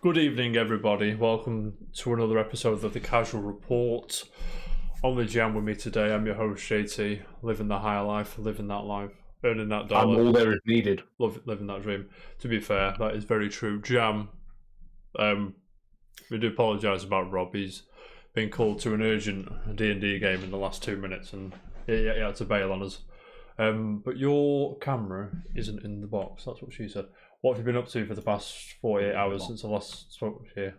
Good evening, everybody. Welcome to another episode of the Casual Report. On the jam with me today, I'm your host, JT, living the high life, living that life, earning that dollar. I'm all there is needed. Living that dream. To be fair, that is very true. Jam, we do apologise about Rob. He's been called to an urgent D&D game in the last 2 minutes and he had to bail on us. But your camera isn't in the box, that's what she said. What have you been up to for the past 48 hours since I last spoke here?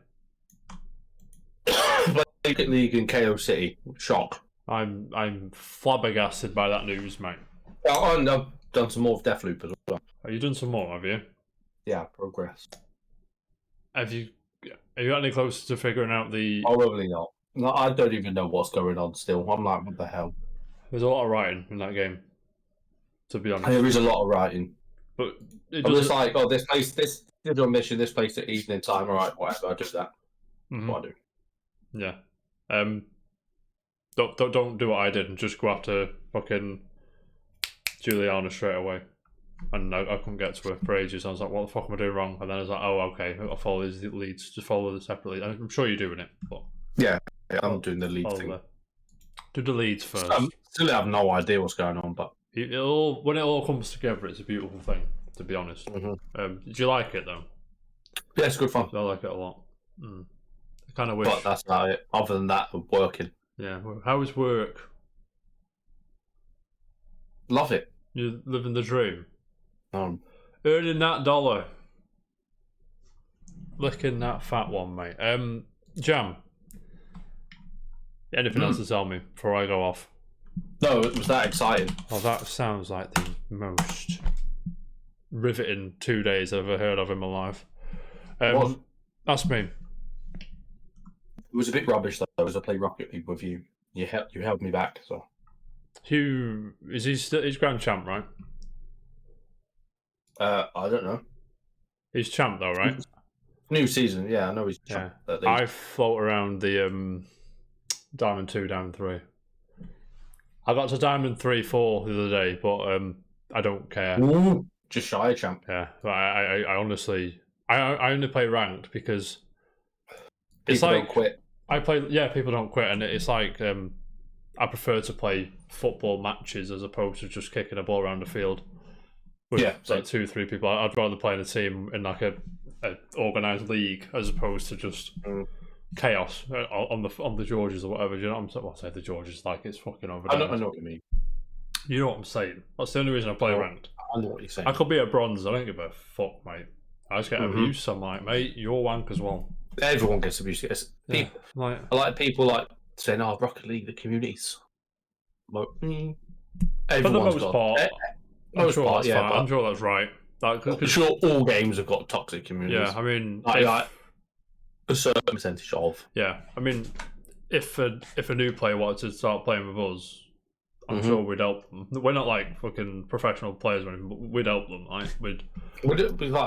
Rocket League in KO City. Shock. I'm flabbergasted by that news, mate. Oh, and I've done some more of Deathloop as well. Have you done some more, have you? Yeah, progress. Have you got any closer to figuring out the... Probably not. No, I don't even know what's going on still. I'm like, what the hell? There's a lot of writing in that game, to be honest. There is a lot of writing. But it was like, oh, this did a mission, this place at evening time, alright, whatever, I do that. Mm-hmm. What I do. Yeah. Don't do what I did and just go after fucking Juliana straight away. And I couldn't get to her for ages. I was like, what the fuck am I doing wrong? And then I was like, oh, okay, I'll follow these leads. Just follow the separate leads. I'm sure you're doing it, but... Yeah, I'm doing the lead thing. Do the leads first. Still have no idea what's going on, but... When it all comes together, it's a beautiful thing, to be honest. Mm-hmm. Did you like it, though? Yeah, it's good fun. I like it a lot. I kind of wish... But that's about it. Other than that, I'm working. Yeah. How is work? Love it. You're living the dream. Earning that dollar. Licking that fat one, mate. Jam. Anything else to tell me before I go off? No, it was that exciting. Well, that sounds like the most riveting 2 days I've ever heard of in my life. That's me. It was a bit rubbish though, as I played Rocket League with you. You held me back, so. Hugh, is he still, he's Grand Champ, right? I don't know. He's champ though, right? New season, yeah, I know he's champ. I float around the Diamond 2, Diamond 3. I got to Diamond 3, 4 the other day, but I don't care. Ooh, just shy of champ. Yeah, I honestly, I only play ranked because it's people like don't quit. People don't quit, and it's like I prefer to play football matches as opposed to just kicking a ball around the field with like 2 or 3 people. I'd rather play in a team in like a organised league as opposed to just chaos on the Georges or whatever. Do you know what I'm saying? Well, I say the Georges like it's fucking over. I know what you mean. You know what I'm saying? That's the only reason I play ranked. I know what you're saying. I could be a bronze. I don't give a fuck, mate. I just get abused. So I'm like, mate, you're wank as well. Everyone gets abused. I like people like saying, "Oh, Rocket League, the communities." For the most part, I'm sure that's right. I'm sure all games have got toxic communities. Yeah, I mean, like a certain percentage of. Yeah, I mean, if a new player wanted to start playing with us, I'm sure we'd help them. We're not like fucking professional players or anything, but we'd help them.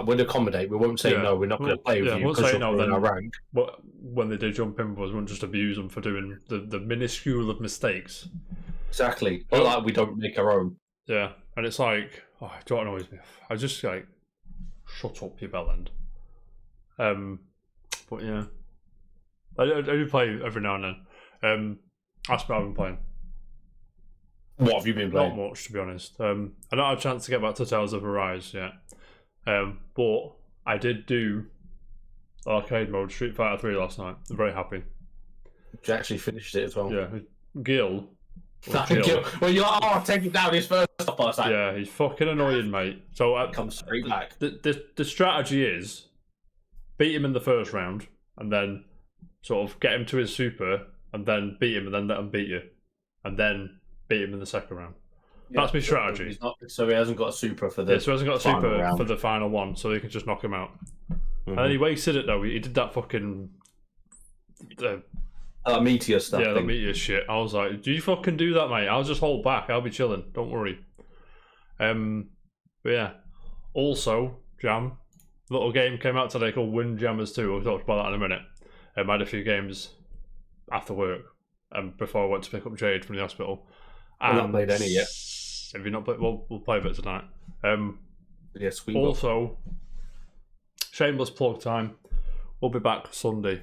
We'd accommodate. We won't say no. We're not going to play with you because you're in our rank. But when they do jump in with us, we won't just abuse them for doing the minuscule of mistakes. Exactly. But like we don't make our own. Yeah, and it's like, oh, don't annoy me. I just like, shut up, you bellend. But yeah, I do play every now and then. That's what I've been playing. What have you been playing? Not much, to be honest. I don't have a chance to get back to Tales of Arise yet. But I did do arcade mode Street Fighter 3 last night. I'm very happy. You actually finished it as well. Yeah, Gil. Well, you're like, oh, take him down his first stuff. Like, yeah, he's fucking annoying, mate. So comes straight back. The strategy is beat him in the first round, and then sort of get him to his super, and then beat him, and then let him beat you, and then beat him in the second round. Yeah, that's my strategy. So he hasn't got a super for the. Yeah, so he hasn't got a super for the final one, so he can just knock him out. And then he wasted it though. He did that fucking. Meteor stuff. Yeah, the meteor shit. I was like, do you fucking do that, mate? I'll just hold back. I'll be chilling. Don't worry. But yeah. Also, Jam, little game came out today called Windjammers 2. We'll talk about that in a minute. I had a few games after work before I went to pick up Jade from the hospital. I've not played any yet. Have you not played? Well, we'll play a bit tonight. Yes, we also, shameless plug time. we'll be back Sunday,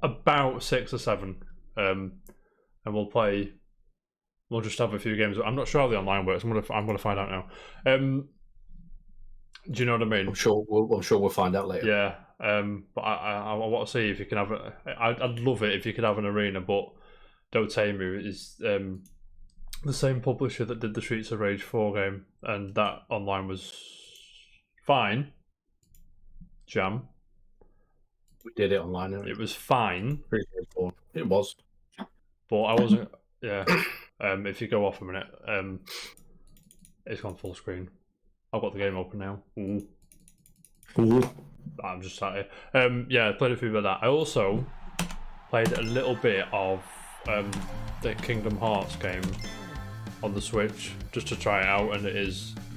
about 6 or 7, and we'll play. We'll just have a few games. I'm not sure how the online works. I'm gonna find out now. Do you know what I mean? I'm sure we'll find out later. Yeah. But I want to see if you can have I'd love it if you could have an arena, but Dotemu is the same publisher that did the Streets of Rage 4 game, and that online was fine. Jam. We did it online. It was fine. Pretty straightforward. It was. But I wasn't. Yeah. If you go off a minute, it's gone full screen. I've got the game open now. Ooh. I'm just sat here. Yeah, I played a few bit of that. I also played a little bit of the Kingdom Hearts game on the Switch just to try it out, and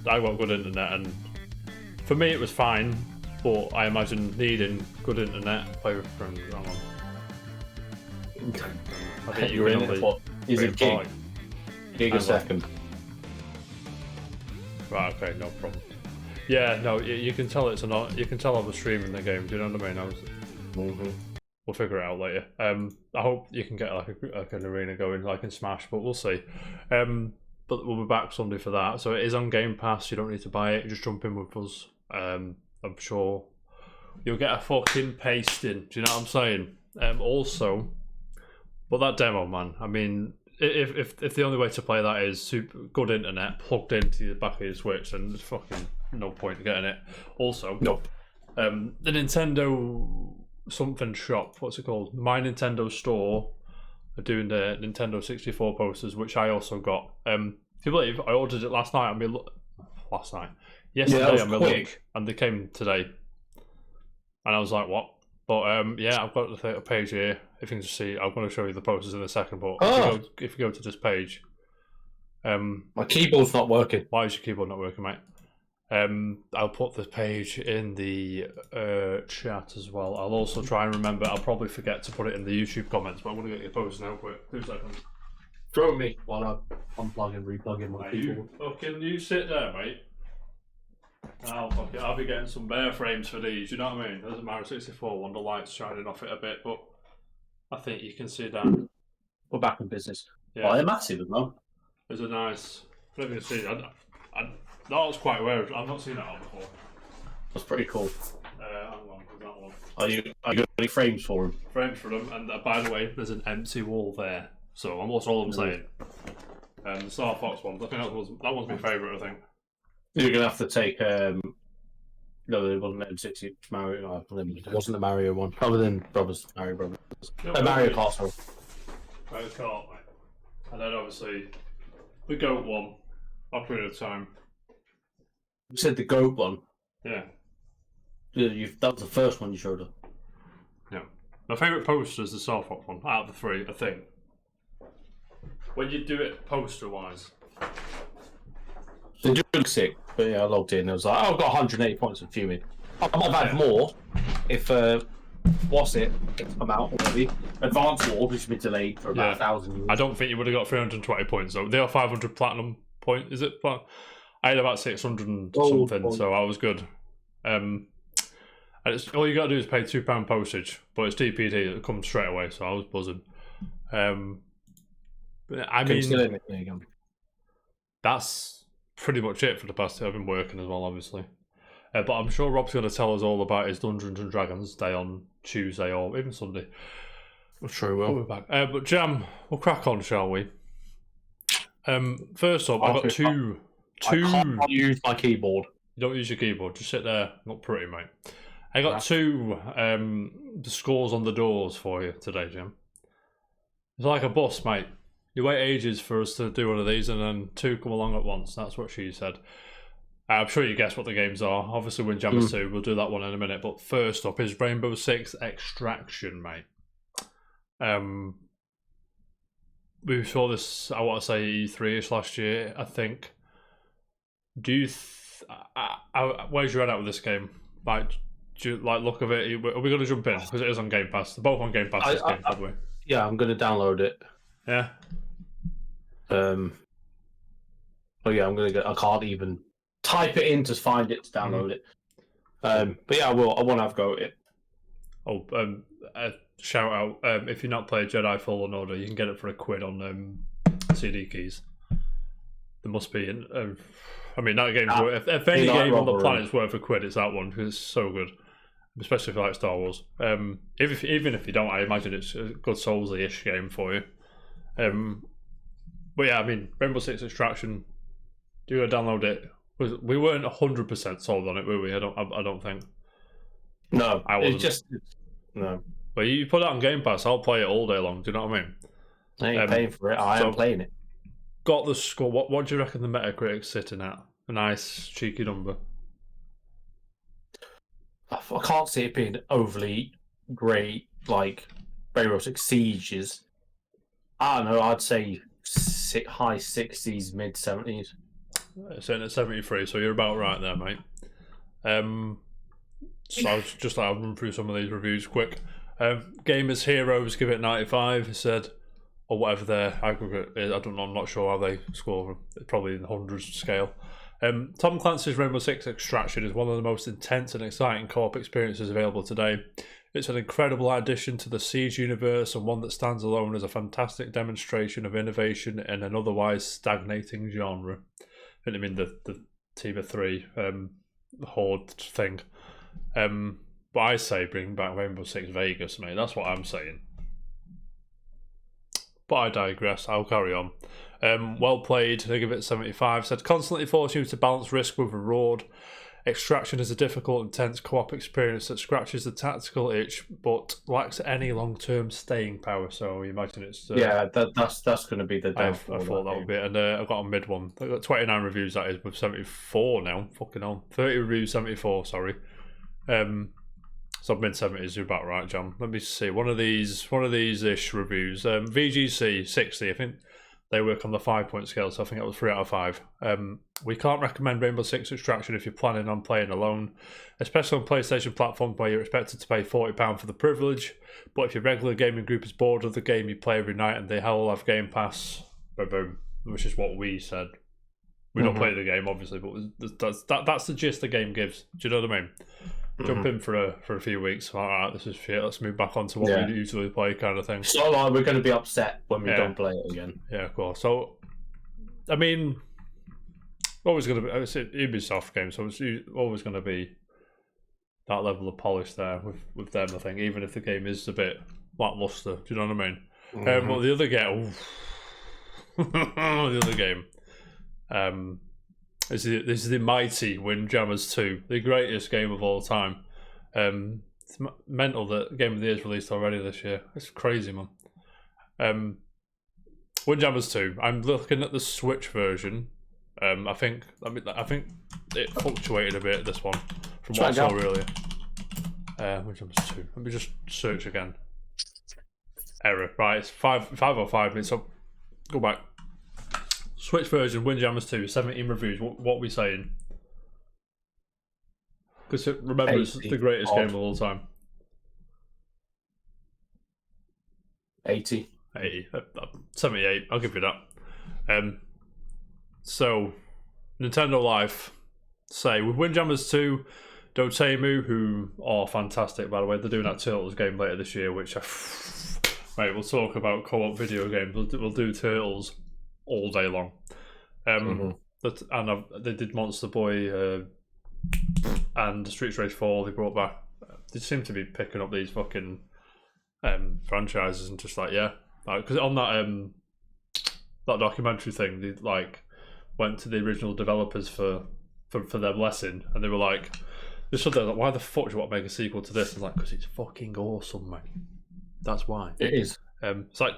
I got good internet, and for me it was fine, but I imagine needing good internet, play with friends. Hang on. I think you're in it. What is it? Gig a second. Right. Okay. No problem. Yeah. No. You can tell it's not. You can tell I was streaming the game. Do you know what I mean? We'll figure it out later. I hope you can get like an arena going like in Smash, but we'll see. But we'll be back Sunday for that. So it is on Game Pass. You don't need to buy it. Just jump in with us. I'm sure you'll get a fucking pasting. Do you know what I'm saying? Also, but that demo, man. I mean, if the only way to play that is super good internet plugged into the back of your Switch, then there's fucking no point in getting it. Also, nope. The Nintendo something shop, what's it called? My Nintendo Store are doing the Nintendo 64 posters, which I also got. If you believe, I ordered it last night. Yesterday on my look, and they came today, and I was like, what? But yeah, I've got a page here. If you can just see, I'm going to show you the posters in a second. But if you go to this page, my keyboard's not working. Why is your keyboard not working, mate? I'll put the page in the chat as well. I'll also try and remember. I'll probably forget to put it in the YouTube comments, but I'm going to get your posters now quick. 2 seconds. Throw me while I unplug and replug in my keyboard. Can you sit there, mate? I'll be getting some bare frames for these, you know what I mean? There's a Mario 64 one, the light's shining off it a bit, but I think you can see that. We're back in business. Yeah. Oh, they're massive as well. There's a nice, I don't know if you can see, that was quite rare. I've not seen that one before. That's pretty cool. Hang on, there's that one. Are you got any frames for them? Frames for them, and by the way, there's an empty wall there. So that's all I'm saying. The Star Fox one, I think that one's my favourite, I think. You're gonna have to take no, it wasn't M60 Mario. It wasn't the Mario one. Other than Mario Brothers. Mario Kart. Sorry. Mario Kart, mate. And then obviously the Goat one. Ocarina of Time. You said the Goat one. Yeah. That was the first one you showed us. Yeah. My favourite poster is the Star Fox one out of the 3, I think. When you do it poster wise. They do look sick, but yeah, I logged in and I was like, oh, I've got 180 points of fuming. I might have had more if, what's it? It's come out already. Advanced War, which has been delayed for about 1,000 years. I don't think you would have got 320 points though. They are 500 platinum point, is it? I had about 600 and something, so I was good. And all you got to do is pay £2 postage, but it's DPD, it comes straight away, so I was buzzing. But I mean, that's pretty much it for the past 2. I've been working as well, obviously. But I'm sure Rob's going to tell us all about his Dungeons and Dragons day on Tuesday or even Sunday. I'm sure he will. We'll be back. But Jam, we'll crack on, shall we? First up, I've got two. I can't use my keyboard. You don't use your keyboard. Just sit there. Not pretty, mate. I got 2 the scores on the doors for you today, Jim. It's like a bus, mate. You wait ages for us to do one of these, and then 2 come along at once. That's what she said. I'm sure you guessed what the games are. Obviously, when Jammer's 2, we'll do that one in a minute. But first up is Rainbow Six Extraction, mate. We saw this, I want to say, E3-ish last year, I think. Do you... where's your head at with this game? Like, do you like look of it? Are we going to jump in? Because it is on Game Pass. They're both on Game Pass this game, by the way. Yeah, I'm going to download it. Yeah? Oh yeah, I can't even type it in to find it to download it. But yeah, I will. I want to have a go at it. a shout out. If you're not playing Jedi Fallen Order, you can get it for £1 on CD keys. There must be. I mean, that game's worth. If any game on the planet's worth £1, it's that one because it's so good. Especially if you like Star Wars. Even if you don't, I imagine it's a good Soulsy-ish game for you. But yeah, I mean, Rainbow Six Extraction. Do you download it? We weren't 100% sold on it, were we? I don't think. No, I wasn't. No. But you put it on Game Pass, I'll play it all day long. Do you know what I mean? I ain't paying for it. I am playing it. Got the score. What do you reckon the Metacritic's sitting at? A nice cheeky number. I can't see it being overly great, like Rainbow Six Siege's. I don't know. I'd say high 60s, mid 70s. Sitting at 73, so you're about right there, mate. So I'll run through some of these reviews quick. Gamers Heroes give it 95. He said, or whatever their aggregate is. I don't know. I'm not sure how they score. Probably in the hundreds scale. Tom Clancy's Rainbow Six Extraction is one of the most intense and exciting co-op experiences available today. It's an incredible addition to the Siege universe and one that stands alone as a fantastic demonstration of innovation in an otherwise stagnating genre. I mean the team of three horde thing. But I say bring back Rainbow Six Vegas, mate. That's what I'm saying. But I digress. I'll carry on. Well played. They give it 75. Said constantly forcing you to balance risk with reward. Extraction is a difficult, intense co-op experience that scratches the tactical itch, but lacks any long-term staying power. So you imagine it's that's going to be the downfall. I thought that would be it. And I've got a mid one. I've got 29 reviews. That is with 74 now. Fucking hell. 30 reviews, 74. Sorry. So mid 70s. You're about right, John. Let me see. One of these ish reviews. VGC 60. I think they work on the 5-point scale, so I think that was 3 out of 5. We can't recommend Rainbow Six Extraction if you're planning on playing alone, especially on PlayStation platforms where you're expected to pay £40 for the privilege. But if your regular gaming group is bored of the game you play every night and they all have Game Pass, boom, which is what we said. We don't play the game, obviously, but that's the gist the game gives. Do you know what I mean? Jump in for a few weeks. All right, this is shit. Let's move back on to what we usually play, kind of thing. So like we're going to be upset when we don't play it again. Yeah, of course. So, I mean, always going to be. It's an Ubisoft game, so it's always going to be that level of polish there with them. I think, even if the game is a bit lackluster. Do you know what I mean? But the other game, the other game. This is the mighty Windjammers 2, the greatest game of all time. It's mental that Game of the Year is released already this year. It's crazy, man. Windjammers 2. I'm looking at the Switch version. I think it fluctuated a bit, this one, from what I saw earlier. Windjammers 2. Let me just search again. Error. Right, it's 505 minutes up. Go back. Switch version, Windjammers 2, 17 reviews. What are we saying? Because remember, it's the greatest game of all time. 80. 78. I'll give you that. So, Nintendo Life say with Windjammers 2, Dotemu, who are fantastic, by the way, they're doing that Turtles game later this year, which mate, we'll talk about co-op video games. We'll do Turtles all day long. And they did Monster Boy and Streets Race 4. They brought back. They seem to be picking up these fucking franchises and just because on that documentary thing, they went to the original developers for their lesson, and they were like, they stood there like, why the fuck do you want to make a sequel to this? And because it's fucking awesome, mate. That's why it is. It's like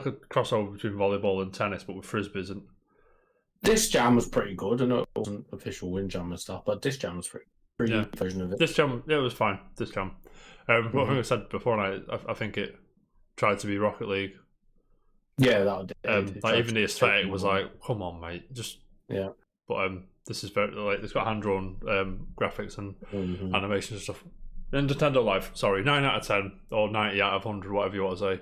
a crossover between volleyball and tennis, but with frisbees. And this jam was pretty good. I know it wasn't official Windjammer stuff, but this jam was pretty good version of it. This jam, it was fine. This jam. What I think I said before, and I think it tried to be Rocket League. Yeah, that did. Even the aesthetic was like, come on, mate, just But this is very it's got hand drawn graphics and animations and stuff. And Nintendo Life, 9 out of 10 or 90 out of 100, whatever you want to say.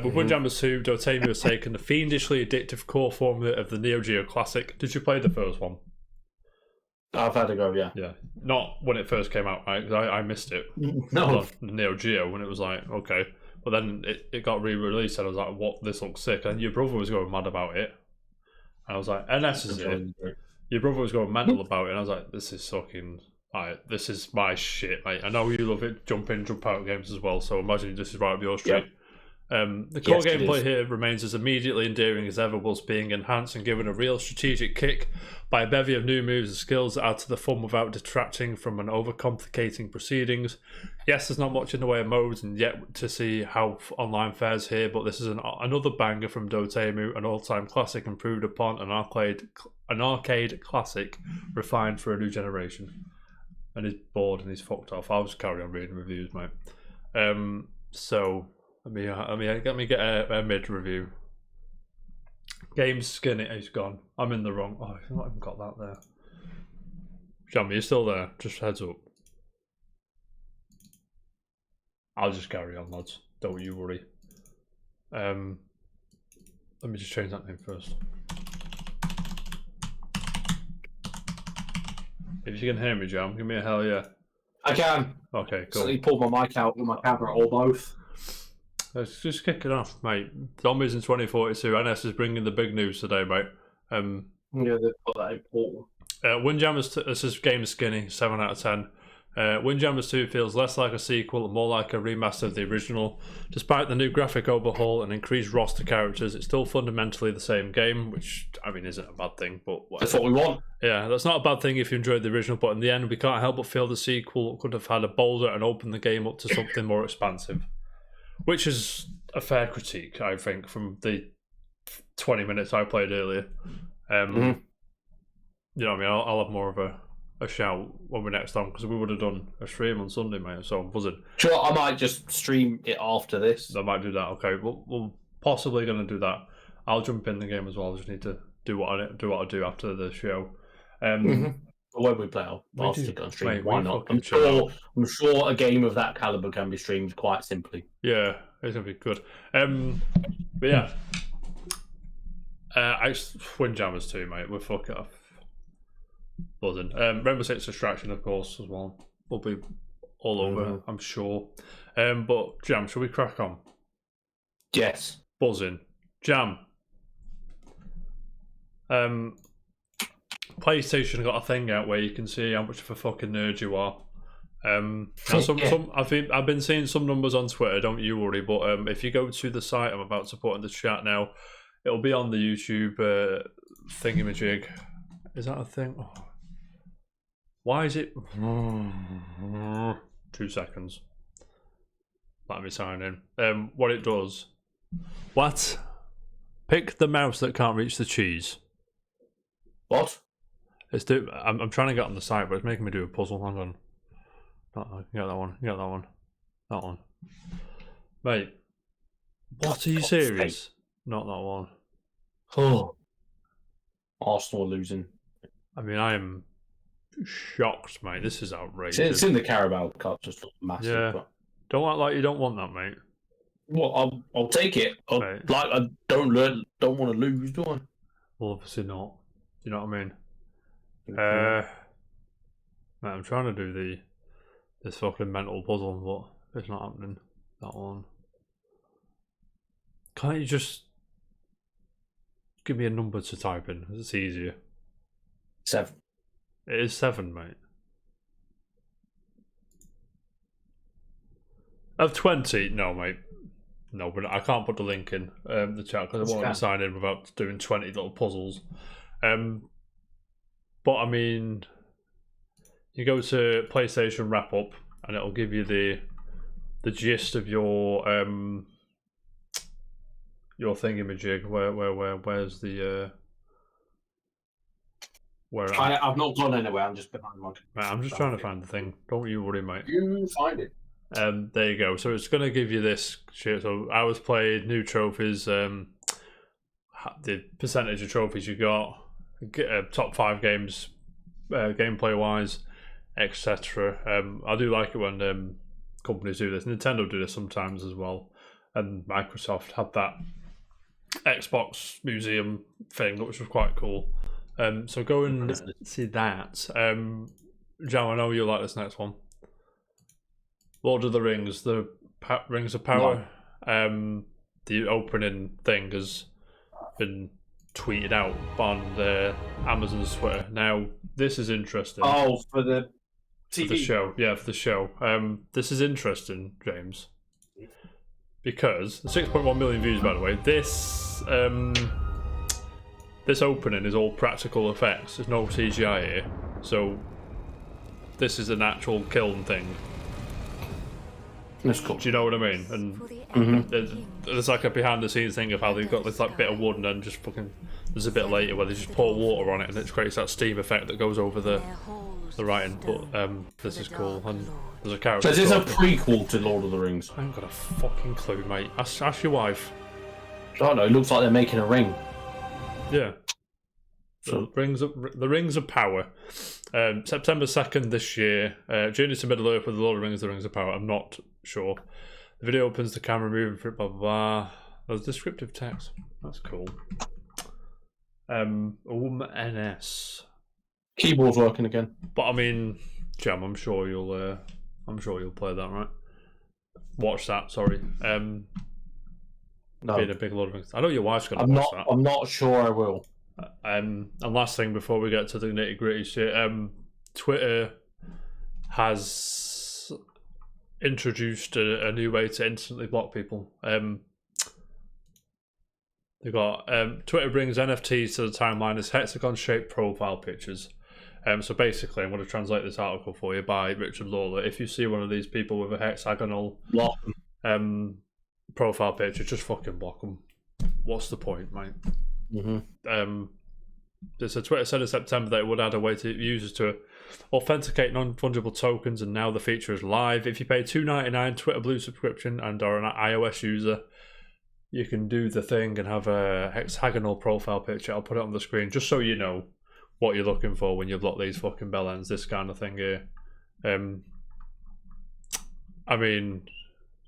With Windjammers 2, Dotemu has taken the fiendishly addictive core formula of the Neo Geo classic. Did you play the first one? I've had a go, yeah. Yeah, not when it first came out, right? Because I missed it. No. On Neo Geo when it was like, okay. But then it got re-released and I was like, what, this looks sick. And your brother was going mad about it. And I was like, NS is it. Your brother was going mental about it. And I was like, this is fucking... Like, this is my shit, mate. I know you love it, jump in, jump out games as well. So imagine this is right up your street. The core gameplay here remains as immediately endearing as ever, whilst being enhanced and given a real strategic kick by a bevy of new moves and skills that add to the fun without detracting from an overcomplicating proceedings. Yes, there's not much in the way of modes and yet to see how online fares here, but this is another banger from Dotemu, an all-time classic improved upon, an arcade classic refined for a new generation. And he's bored and he's fucked off. I'll just carry on reading reviews, mate. So let me get a mid review. Game's skinny. He's gone. I'm in the wrong. Oh, I've not even got that there. Jamie, you're still there. Just heads up. I'll just carry on, lads. Don't you worry. Let me just change that name first. If you can hear me, Jam, give me a hell yeah. I can. Okay, cool. So he pulled my mic out with my camera or both. Let's just kick it off, mate. Zombies in 2042. NS is bringing the big news today, mate. Yeah, they've got that in Portal. Windjammers, this is game skinny, 7 out of 10. Windjammers 2 feels less like a sequel and more like a remaster of the original. Despite the new graphic overhaul and increased roster characters, it's still fundamentally the same game, which, I mean, isn't a bad thing, but whatever. That's what we want. Yeah, that's not a bad thing if you enjoyed the original, but in the end, we can't help but feel the sequel could have had a bolder and opened the game up to something more expansive. Which is a fair critique, I think, from the 20 minutes I played earlier. You know what I mean? I'll have more of a shout when we're next on, because we would have done a stream on Sunday, mate, so I'm buzzing. Sure, I might just stream it after this. I might do that, okay. We're possibly going to do that. I'll jump in the game as well. I just need to do what I do after the show. When we play, I'll stick it on stream. Mate, why not? I'm sure a game of that caliber can be streamed quite simply. Yeah, it's going to be good. But yeah. Windjammers too, mate. We'll fuck it off. Buzzing. Rainbow Six Extraction, of course, as well. Will be all over, I'm sure. But Jam, shall we crack on? Yes. Buzzing. Jam. PlayStation got a thing out where you can see how much of a fucking nerd you are. Now I've been seeing some numbers on Twitter, don't you worry, but if you go to the site I'm about to put in the chat now, it'll be on the YouTube thingamajig. Is that a thing? Oh. Why is it 2 seconds? Let me sign in. What it does. What? Pick the mouse that can't reach the cheese. What? I'm trying to get on the site, but it's making me do a puzzle. Hang on. Get that one. Get that one. That one. Mate. What, are you serious? Not that one. Oh. Arsenal losing. I mean, I am shocked, mate. This is outrageous. It's in the Carabao Cup, just massive. Yeah. But... Don't act like you don't want that, mate. Well, I'll take it. I don't want to lose, do I? Well, obviously not. You know what I mean? Mate, I'm trying to do this fucking mental puzzle, but it's not happening. That one. Can't you just give me a number to type in? It's easier. 7. It is 7, mate. Of 20? No, mate. No, but I can't put the link in the chat because I want to sign in without doing 20 little puzzles. But I mean, you go to PlayStation Wrap Up and it'll give you the gist of your thingamajig. Where's the where I've not gone anywhere. I'm just behind my. Mate, I'm just trying to find the thing. Don't you worry, mate. You find it. There you go. So it's going to give you this shit. So hours played, new trophies, the percentage of trophies you got, top 5 games, gameplay wise, etc. I do like it when companies do this. Nintendo do this sometimes as well, and Microsoft had that Xbox Museum thing, which was quite cool. So go and see that. Jam, I know you like this next one. Lord of the Rings, the Rings of Power. No. The opening thing has been tweeted out on Amazon's Twitter. Now, this is interesting. Oh, for the TV? For the show. Yeah, for the show. This is interesting, James. Because, 6.1 million views, by the way, this opening is all practical effects. There's no CGI here. So, this is an actual kiln thing. That's cool. Do you know what I mean? And there's like a behind the scenes thing of how they've got this like bit of wood and then just fucking there's a bit later where they just pour water on it and it creates that steam effect that goes over the writing. But this is cool and there's a character. So is this a prequel to Lord of the Rings? I ain't got a fucking clue, mate. Ask your wife. I don't know. It looks like they're making a ring. Yeah. The Rings of Power. September 2nd this year. Journey to Middle Earth with the Lord of the Rings, the Rings of Power. I'm not sure. The video opens, the camera moving for it, blah, blah, blah. There's descriptive text. That's cool. NS. Keyboard's working again. But I mean, Jam, I'm sure you'll play that, right? Watch that, sorry. No. Being a big Lord of the Rings. I know your wife's gonna watch that. I'm not sure I will. And last thing before we get to the nitty gritty shit, Twitter has introduced a new way to instantly block people. They got Twitter brings NFTs to the timeline as hexagon-shaped profile pictures. So basically, I'm going to translate this article for you by Richard Lawler. If you see one of these people with a hexagonal profile picture, just fucking block them. What's the point, mate? So Twitter said in September that it would add a way to users to authenticate non-fungible tokens, and now the feature is live. If you pay $2.99 Twitter Blue subscription and are an iOS user, you can do the thing and have a hexagonal profile picture. I'll put it on the screen just so you know what you're looking for when you block these fucking bell ends, this kind of thing here. I mean,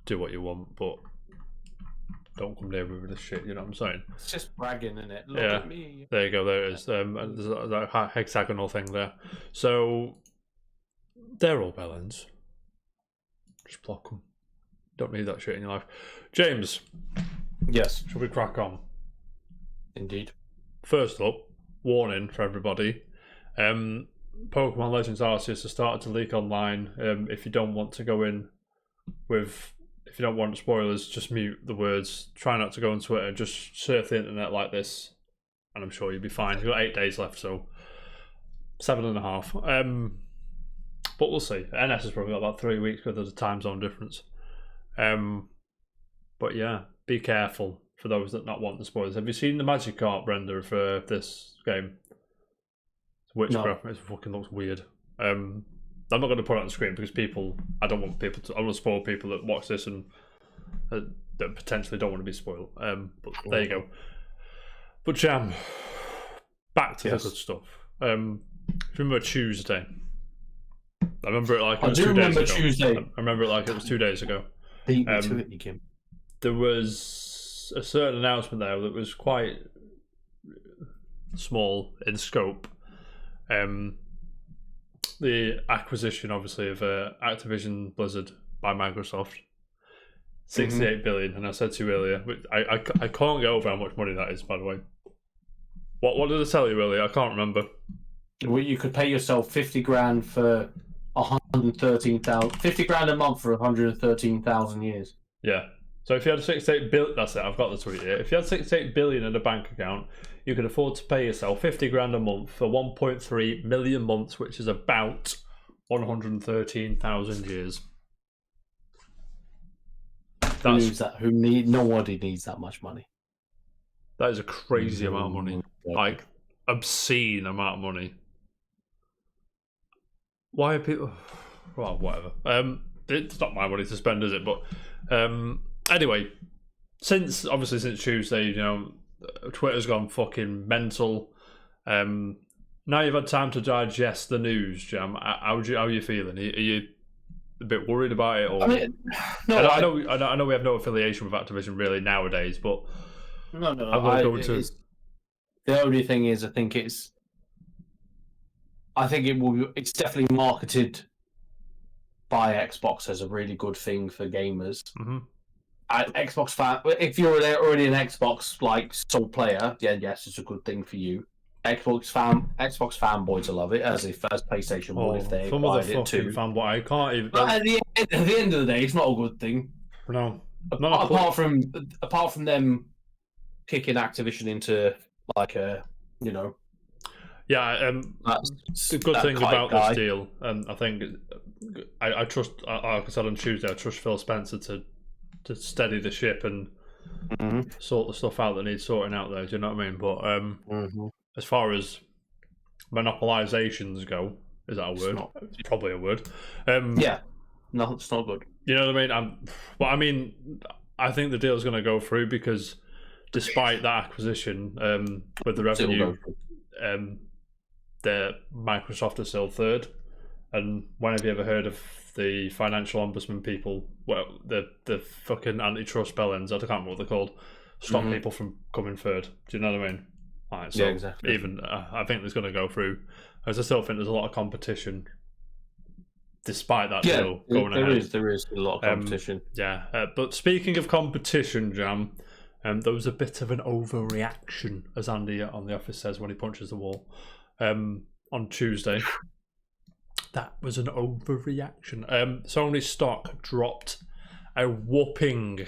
do what you want, but don't come near me with this shit, you know what I'm saying? It's just bragging, isn't it? Look at me. There you go, there it is. And there's that hexagonal thing there. So, they're all bell ends. Just block them. Don't need that shit in your life. James. Yes. Shall we crack on? Indeed. First up, warning for everybody. Pokemon Legends Arceus has started to leak online. If you don't want to go in with... If you don't want spoilers, just mute the words. Try not to go on Twitter. Just surf the internet like this, and I'm sure you'll be fine. You've got 8 days left, so 7.5. But we'll see. NS has probably got about 3 weeks because there's a time zone difference. But yeah, be careful for those that not want the spoilers. Have you seen the Magikarp render for this game? It's witchcraft. No. It fucking looks weird. I'm not going to put it on the screen because I don't want to spoil people that watch this and that potentially don't want to be spoiled. But there you go. But Jam, back to the good stuff. Remember Tuesday? I remember it like it was 2 days ago. Tuesday. I remember it like it was 2 days ago. Beat me to it, Kim. There was a certain announcement there that was quite small in scope. The acquisition, obviously, of Activision Blizzard by Microsoft, 68 billion. And I said to you earlier, I can't get over how much money that is. By the way, what did I tell you earlier? I can't remember. Well, you could pay yourself 50 grand for 113,000. 50 grand a month for 113,000 years. Yeah. So if you had 68 billion, that's it. I've got the tweet here. If you had 68 billion in a bank account, you could afford to pay yourself 50 grand a month for 1.3 million months, which is about 113,000 years. Nobody needs that much money. That is a crazy amount of money. Like, obscene amount of money. Why are people... Well, whatever. It's not my money to spend, is it? But anyway, since Tuesday, you know, Twitter's gone fucking mental. Now you've had time to digest the news, Jam. How are you feeling? Are you a bit worried about it? Or... I know we have no affiliation with Activision really nowadays, but no. The only thing is, I think it's I think it will. It's definitely marketed by Xbox as a really good thing for gamers. Mm-hmm. Xbox fan, if you're already an Xbox like sole player, yes, it's a good thing for you. Xbox fanboys will love it as PlayStation would if they some of the acquired it too. fanboy, I can't even. But at the end of the day, it's not a good thing. No, apart from them kicking Activision into like a Yeah, the good thing about this deal, I think, I trust, like I said on Tuesday, I trust Phil Spencer to steady the ship and sort the stuff out that needs sorting out there. Do you know what I mean? But as far as monopolizations go, is that a word? It's probably a word. Yeah, no, it's not good. You know what I mean? I think the deal's going to go through because despite that acquisition, with the revenue, Microsoft is still third. And when have you ever heard of the financial ombudsman people? Well, the fucking antitrust bellends, I can't remember what they're called, stop people from coming third. Do you know what I mean? Right, so yeah, exactly. Even I think there's going to go through, as I still think there's a lot of competition. Despite that deal going ahead, there is a lot of competition. But speaking of competition, Jam, there was a bit of an overreaction, as Andy on The Office says when he punches the wall, on Tuesday. That was an overreaction. Sony stock dropped a whopping.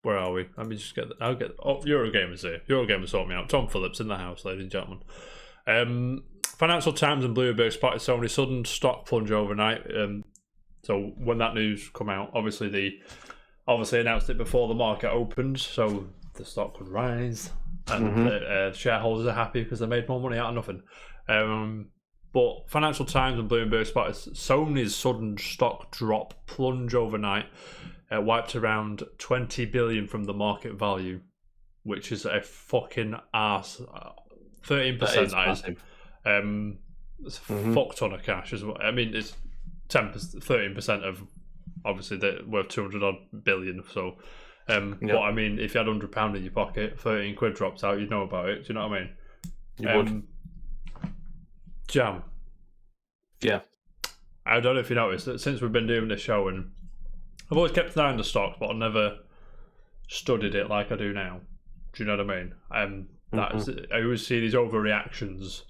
Where are we? Let me just get. Eurogamer's here. Eurogamer sort me out. Tom Phillips in the house, ladies and gentlemen. Financial Times and Bloomberg spotted Sony's sudden stock plunge overnight. So when that news come out, obviously they announced it before the market opened, so the stock could rise, and the shareholders are happy because they made more money out of nothing. But Financial Times and Bloomberg spotted Sony's sudden stock drop plunge overnight, wiped around 20 billion from the market value, which is a fucking arse. 13%. That is. It's a fuck ton of cash as well. I mean, it's 13% of obviously they're worth 200 odd billion. So, but I mean, if you had £100 in your pocket, 13 quid drops out, you'd know about it. Do you know what I mean? You would. Jam. Yeah. I don't know if you noticed that since we've been doing this show, and I've always kept an eye on the stocks, but I've never studied it like I do now. Do you know what I mean? I always see these overreactions.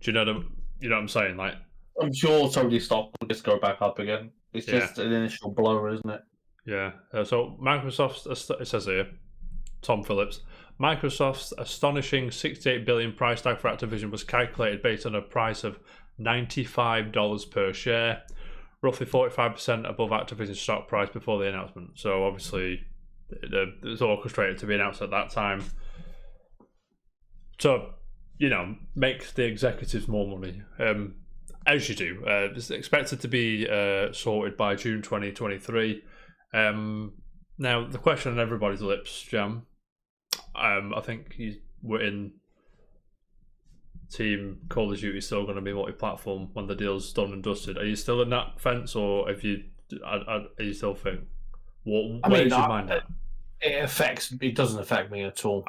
Do you know what I'm saying? Like, I'm sure Sony's stock will just go back up again. It's just an initial blower, isn't it? Yeah. So Microsoft's, it says here, Tom Phillips, Microsoft's astonishing $68 billion price tag for Activision was calculated based on a price of $95 per share, roughly 45% above Activision's stock price before the announcement. So obviously, it was orchestrated to be announced at that time. So, make the executives more money, as you do. It's expected to be sorted by June 2023. Now, the question on everybody's lips, Jam, I think we're in Team Call of Duty still going to be multi-platform when the deal's done and dusted. Are you still in that fence, or are you still think? Where's your mind at? It doesn't affect me at all.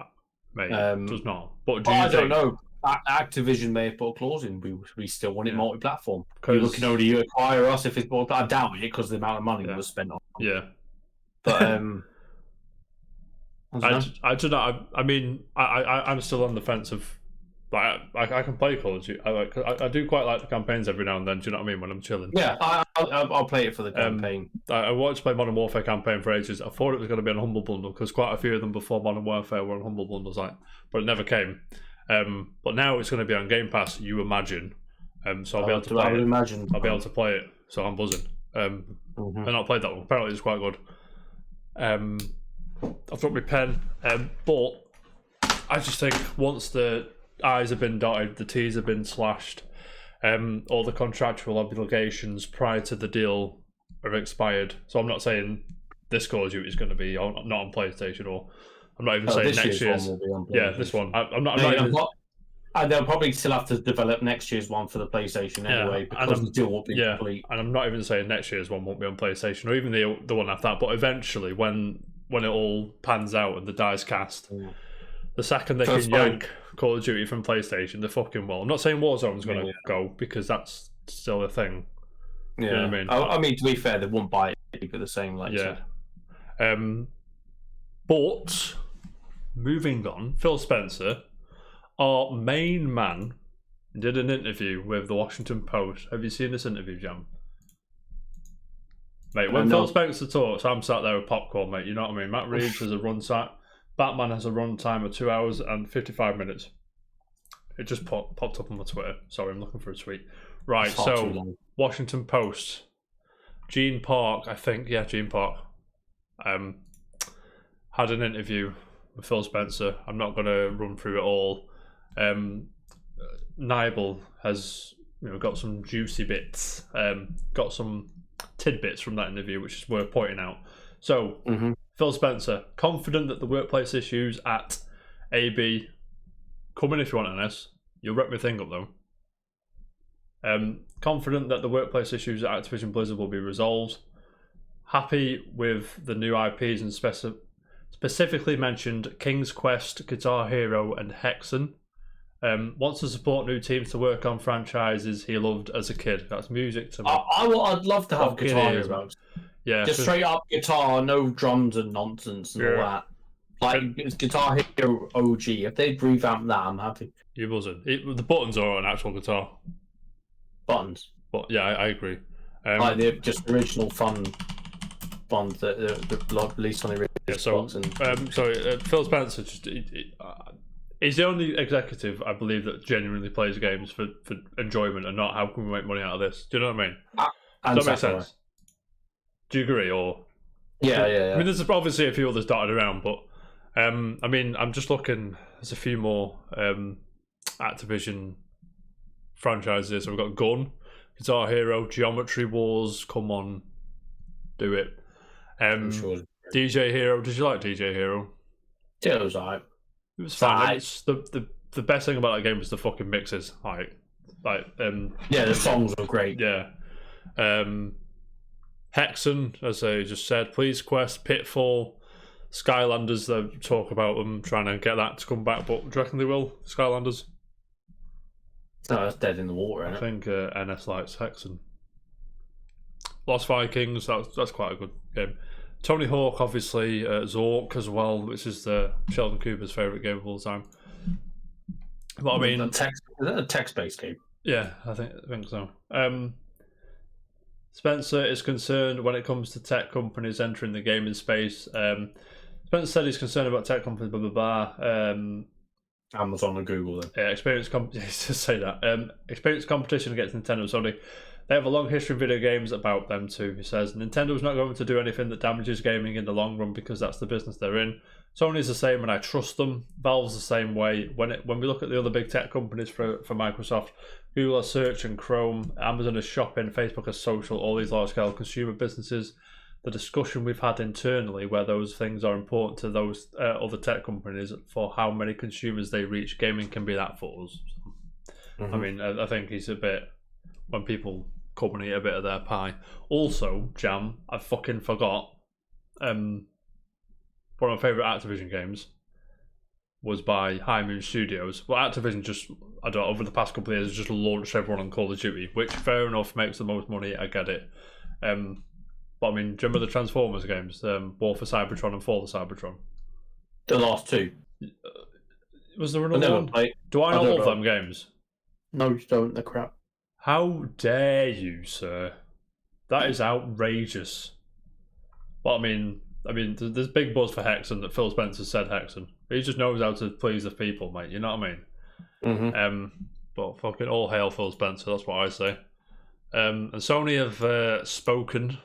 Mate, it does not. But I don't know. Activision may have put a clause in. We still want it multi-platform. You can only acquire us if it's multi. I doubt it because the amount of money was spent on it. Yeah. But I don't know. I mean, I'm still on the fence of. Like, I can play Call of Duty. I do quite like the campaigns every now and then. Do you know what I mean? When I'm chilling. Yeah, I'll play it for the campaign. I wanted to play Modern Warfare campaign for ages. I thought it was going to be on Humble Bundle because quite a few of them before Modern Warfare were on Humble Bundles, but it never came. But now it's going to be on Game Pass. You imagine? So I'll be able to play it. I'll be able to play it. So I'm buzzing. I've not played that one. Apparently, it's quite good. I've dropped my pen, but I just think once the I's have been dotted, the T's have been slashed, all the contractual obligations prior to the deal have expired. So I'm not saying this Call of Duty is going to be not on PlayStation, or I'm not even saying next year's. This one. I'm not. And they'll probably still have to develop next year's one for the PlayStation anyway, because the deal won't be complete. And I'm not even saying next year's one won't be on PlayStation, or even the one after that. But eventually, when it all pans out and the die's cast, The second they can yank Call of Duty from PlayStation, they fucking will. I'm not saying Warzone's going to go because that's still a thing. Yeah, you know what I mean? I mean, to be fair, they wouldn't buy it for the same. Like, yeah. But moving on, Phil Spencer, our main man, did an interview with the Washington Post. Have you seen this interview, Jam? Mate, when Phil Spencer talks, I'm sat there with popcorn, mate. You know what I mean? Matt Reeves has a run time. Batman has a run time of 2 hours and 55 minutes. It just popped up on my Twitter. Sorry, I'm looking for a tweet. Right, so Washington Post. Gene Park, I think. Yeah, Gene Park. Had an interview with Phil Spencer. I'm not going to run through it all. Nibel has got some juicy bits. Got some tidbits from that interview, which is worth pointing out. So, Phil Spencer, confident that the workplace issues at AB, come in if you want on this. You'll rep my thing up though. Confident that the workplace issues at Activision Blizzard will be resolved. Happy with the new IPs and specifically mentioned King's Quest, Guitar Hero, and Hexen. Wants to support new teams to work on franchises he loved as a kid. That's music to me. I'd love to have Guitar Hero. Yeah, just straight up guitar, no drums and nonsense and all that. Like it's Guitar Hero OG. If they'd revamp that, I'm happy. You wasn't. The buttons are an actual guitar. Buttons. But yeah, I agree. Like the just original fun ones that released on the original Xbox. Phil Spencer he's the only executive I believe that genuinely plays games for enjoyment and not how can we make money out of this. Do you know what I mean? Does that make sense? Do you agree? Or yeah. I mean, there's obviously a few others dotted around, but I mean, I'm just looking. There's a few more Activision franchises. So we've got Gun, Guitar Hero, Geometry Wars. Come on, do it. Sure. DJ Hero. Did you like DJ Hero? Yeah, it was alright. It was fine. The best thing about that game was the fucking mixes. The songs were great. Yeah. Hexen, as I just said, Please Quest, Pitfall, Skylanders. They talk about them trying to get that to come back, but do you reckon they will? Skylanders? No, that's dead in the water. I think NS likes Hexen. Lost Vikings. That's quite a good game. Tony Hawk, obviously, Zork as well, which is Sheldon Cooper's favourite game of all time. But I mean, is that a text-based game? Yeah, I think so. Spencer is concerned when it comes to tech companies entering the gaming space. Spencer said he's concerned about tech companies, blah, blah, blah. Amazon and Google, then. Yeah, experience competition against Nintendo and Sony. They have a long history of video games about them too, he says. Nintendo's not going to do anything that damages gaming in the long run because that's the business they're in. Sony's the same and I trust them. Valve's the same way. When we look at the other big tech companies for Microsoft, Google has search and Chrome, Amazon is shopping, Facebook has social, all these large-scale consumer businesses. The discussion we've had internally where those things are important to those other tech companies for how many consumers they reach, gaming can be that for us. I mean, I think he's a bit... When people come and eat a bit of their pie. Also, Jam, I fucking forgot. One of my favourite Activision games was by High Moon Studios. Well, Activision just, I don't know, over the past couple of years, just launched everyone on Call of Duty, which, fair enough, makes the most money. I get it. But I mean, do you remember the Transformers games? War for Cybertron and Fall for Cybertron? The last two. Was there another one? Do I not love them games? No, you don't. They're crap. How dare you, sir? That is outrageous. But I mean, there's big buzz for Hexen that Phil Spencer said Hexen. He just knows how to please the people, mate. You know what I mean? But fucking all hail Phil Spencer. That's what I say. And Sony have spoken.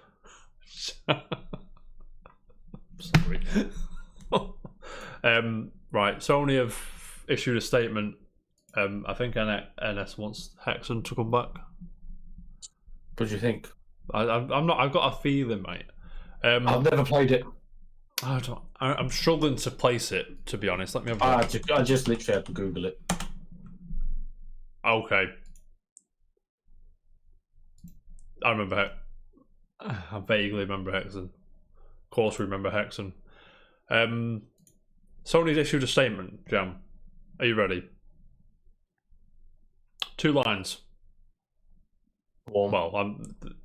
Sorry. Right, Sony have issued a statement. I think NS wants Hexen to come back. What do you think? I'm not. I've got a feeling, mate. I've never played it. I'm struggling to place it, to be honest. Let me have I just literally had to Google it. Okay. I vaguely remember Hexen. Of course, we remember Hexen. Sony's issued a statement, Jam. Are you ready? 2 lines. Well,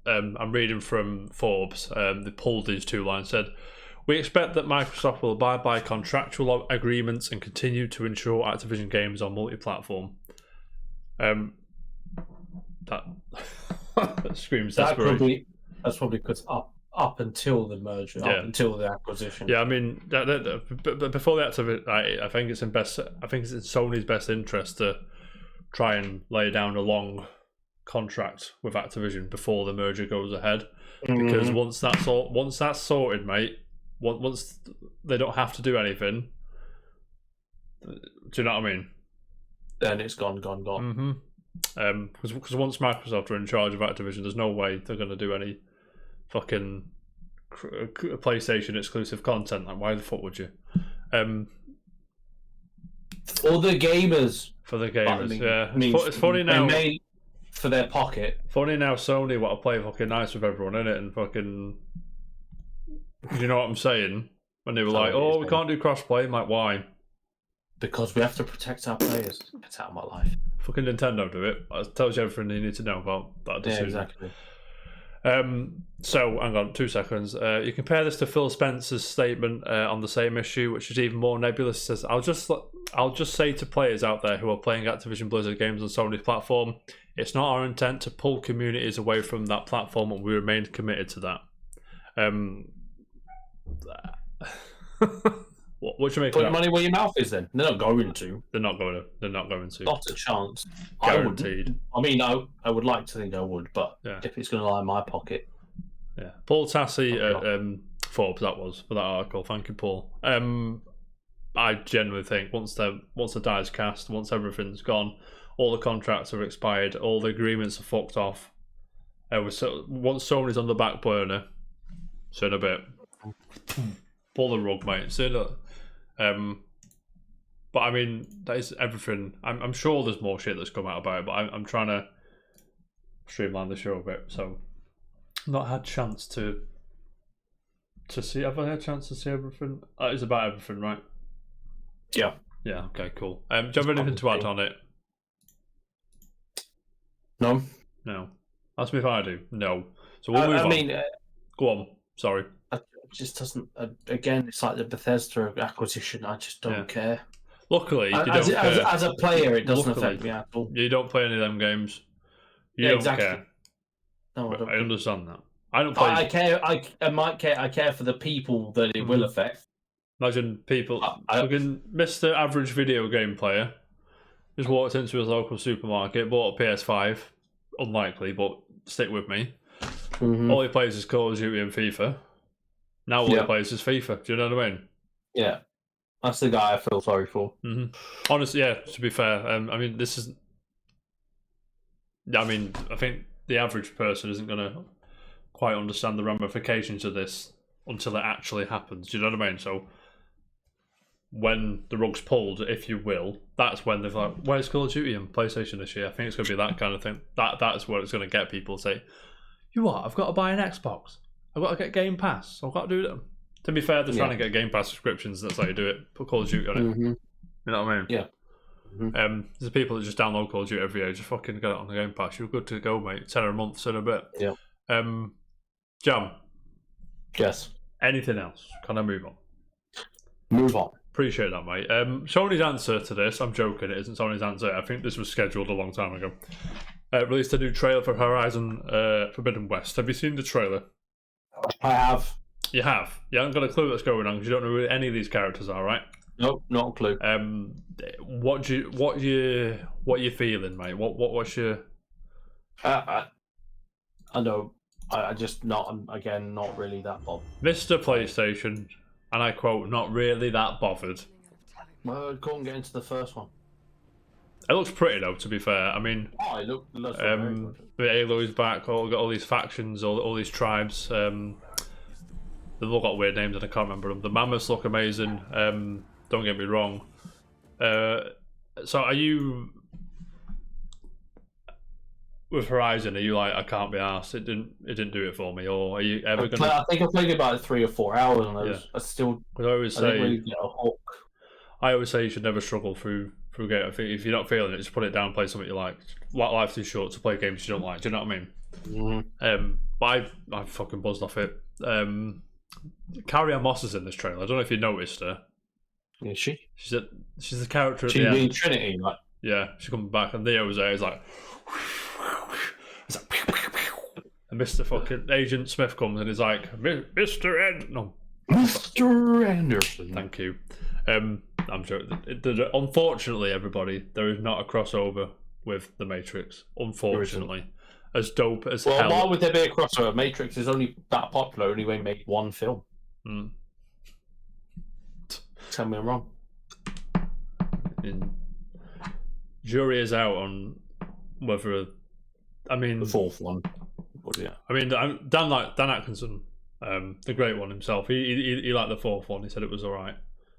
I'm reading from Forbes. They pulled these 2 lines. Said, "We expect that Microsoft will abide by contractual agreements and continue to ensure Activision games are multi-platform." That screams desperation. That's probably because up until the merger, up until the acquisition. Yeah, I mean, but before the Activision, I think it's in Sony's best interest to try and lay down a long contract with Activision before the merger goes ahead, because once that's sorted, mate, once they don't have to do anything, do you know what I mean? Then it's gone. Because once Microsoft are in charge of Activision, there's no way they're going to do any fucking PlayStation exclusive content. Like, why the fuck would you? For the gamers, yeah. It's funny now. For their pocket. Funny now, Sony want to play fucking nice with everyone, in it, and fucking. You know what I'm saying? When they were like, "Oh, we can't do crossplay," I'm like, why? Because we have to protect our players. Get out of my life. Fucking Nintendo do it. That tells you everything you need to know about that decision. Yeah, exactly. So, hang on, 2 seconds. You compare this to Phil Spencer's statement on the same issue, which is even more nebulous. It says, I'll just say to players out there who are playing Activision Blizzard games on Sony's platform, it's not our intent to pull communities away from that platform, and we remain committed to that. What do you make of that? Put money where your mouth is, then. They're not going to. They're not going to. Not a chance. Guaranteed. I would like to think I would, but if it's going to lie in my pocket. Yeah. Paul Tassi at Forbes, that was, for that article. Thank you, Paul. I genuinely think once the die is cast, once everything's gone, all the contracts are expired, all the agreements are fucked off. Once Sony's on the back burner, so in a bit, pull the rug, mate. So look. But I mean, that is everything. I'm sure there's more shit that's come out about it, but I'm trying to streamline the show a bit. So, not had chance to see. Have I had a chance to see everything? It's about everything, right? Yeah. Yeah. Okay. Cool. Do you have anything to add on it? No. Ask me if I do. No. So we'll move on. Go on. Sorry. Just doesn't. Again, it's like the Bethesda acquisition. I just don't care. Luckily, you don't care. As a player, it doesn't affect me at all. You don't play any of them games. You don't care. No, I don't. I understand that. I don't play. I care. I might care. I care for the people that it will affect. Imagine people. Fucking Mr. Average video game player just walked into his local supermarket, bought a PS5. Unlikely, but stick with me. All he plays is Call of Duty and FIFA. Now all he plays is FIFA. Do you know what I mean? Yeah. That's the guy I feel sorry for. Honestly, yeah, to be fair. I mean, this is... I mean, I think the average person isn't going to quite understand the ramifications of this until it actually happens. Do you know what I mean? So, when the rug's pulled, if you will, that's when they're like, where's Call of Duty and PlayStation this year? I think it's going to be that kind of thing. That's what it's going to get people to say, you what? I've got to buy an Xbox. I've got to get Game Pass. I've got to do that. To be fair, they're trying to get Game Pass subscriptions. That's how you do it. Put Call of Duty on it. You know what I mean? Yeah. There's people that just download Call of Duty every year. Just fucking get it on the Game Pass. You're good to go, mate. 10 a month, so in a bit. Yeah. Jam. Yes. Anything else? Can I move on? Move on. Appreciate that, mate. Sony's answer to this, I'm joking, it isn't Sony's answer. I think this was scheduled a long time ago. Released a new trailer for Horizon Forbidden West. Have you seen the trailer? I have. You have? You haven't got a clue what's going on because you don't know who any of these characters are, right? Nope, not a clue. What you feeling, mate? What's your? I know. I just not really that bothered. Mr. PlayStation, and I quote, not really that bothered. Well, I couldn't get into the first one. It looks pretty though, to be fair. I mean, it looks the Halo is back. Got all these factions, all these tribes. They've all got weird names and I can't remember them. The mammoths look amazing. Don't get me wrong. So are you with Horizon? Are you like, I can't be arsed? It didn't do it for me, or are you ever gonna? I think I played about 3 or 4 hours, and I still. I always say. Really get a hook. I always say you should never struggle through game. If you're not feeling it, just put it down, play something you like. Life's too short to play games you don't like. Do you know what I mean? Mm-hmm. But I fucking buzzed off it. Carrie-Ann Moss is in this trailer. I don't know if you noticed her. Is she? She's the character at She the end. being Trinity, like. Yeah, she comes back and Neo was there. He's like, and Mr. fucking Agent Smith comes and he's like, Mr. Anderson. Thank you. I'm joking. Unfortunately, everybody, there is not a crossover with the Matrix. Unfortunately, as dope as hell. Why would there be a crossover? Matrix is only that popular. Only they made one film. Tell me I'm wrong. Jury is out on whether. I mean, the fourth one. Yeah. I mean, Dan Atkinson, the great one himself. He liked the fourth one. He said it was alright.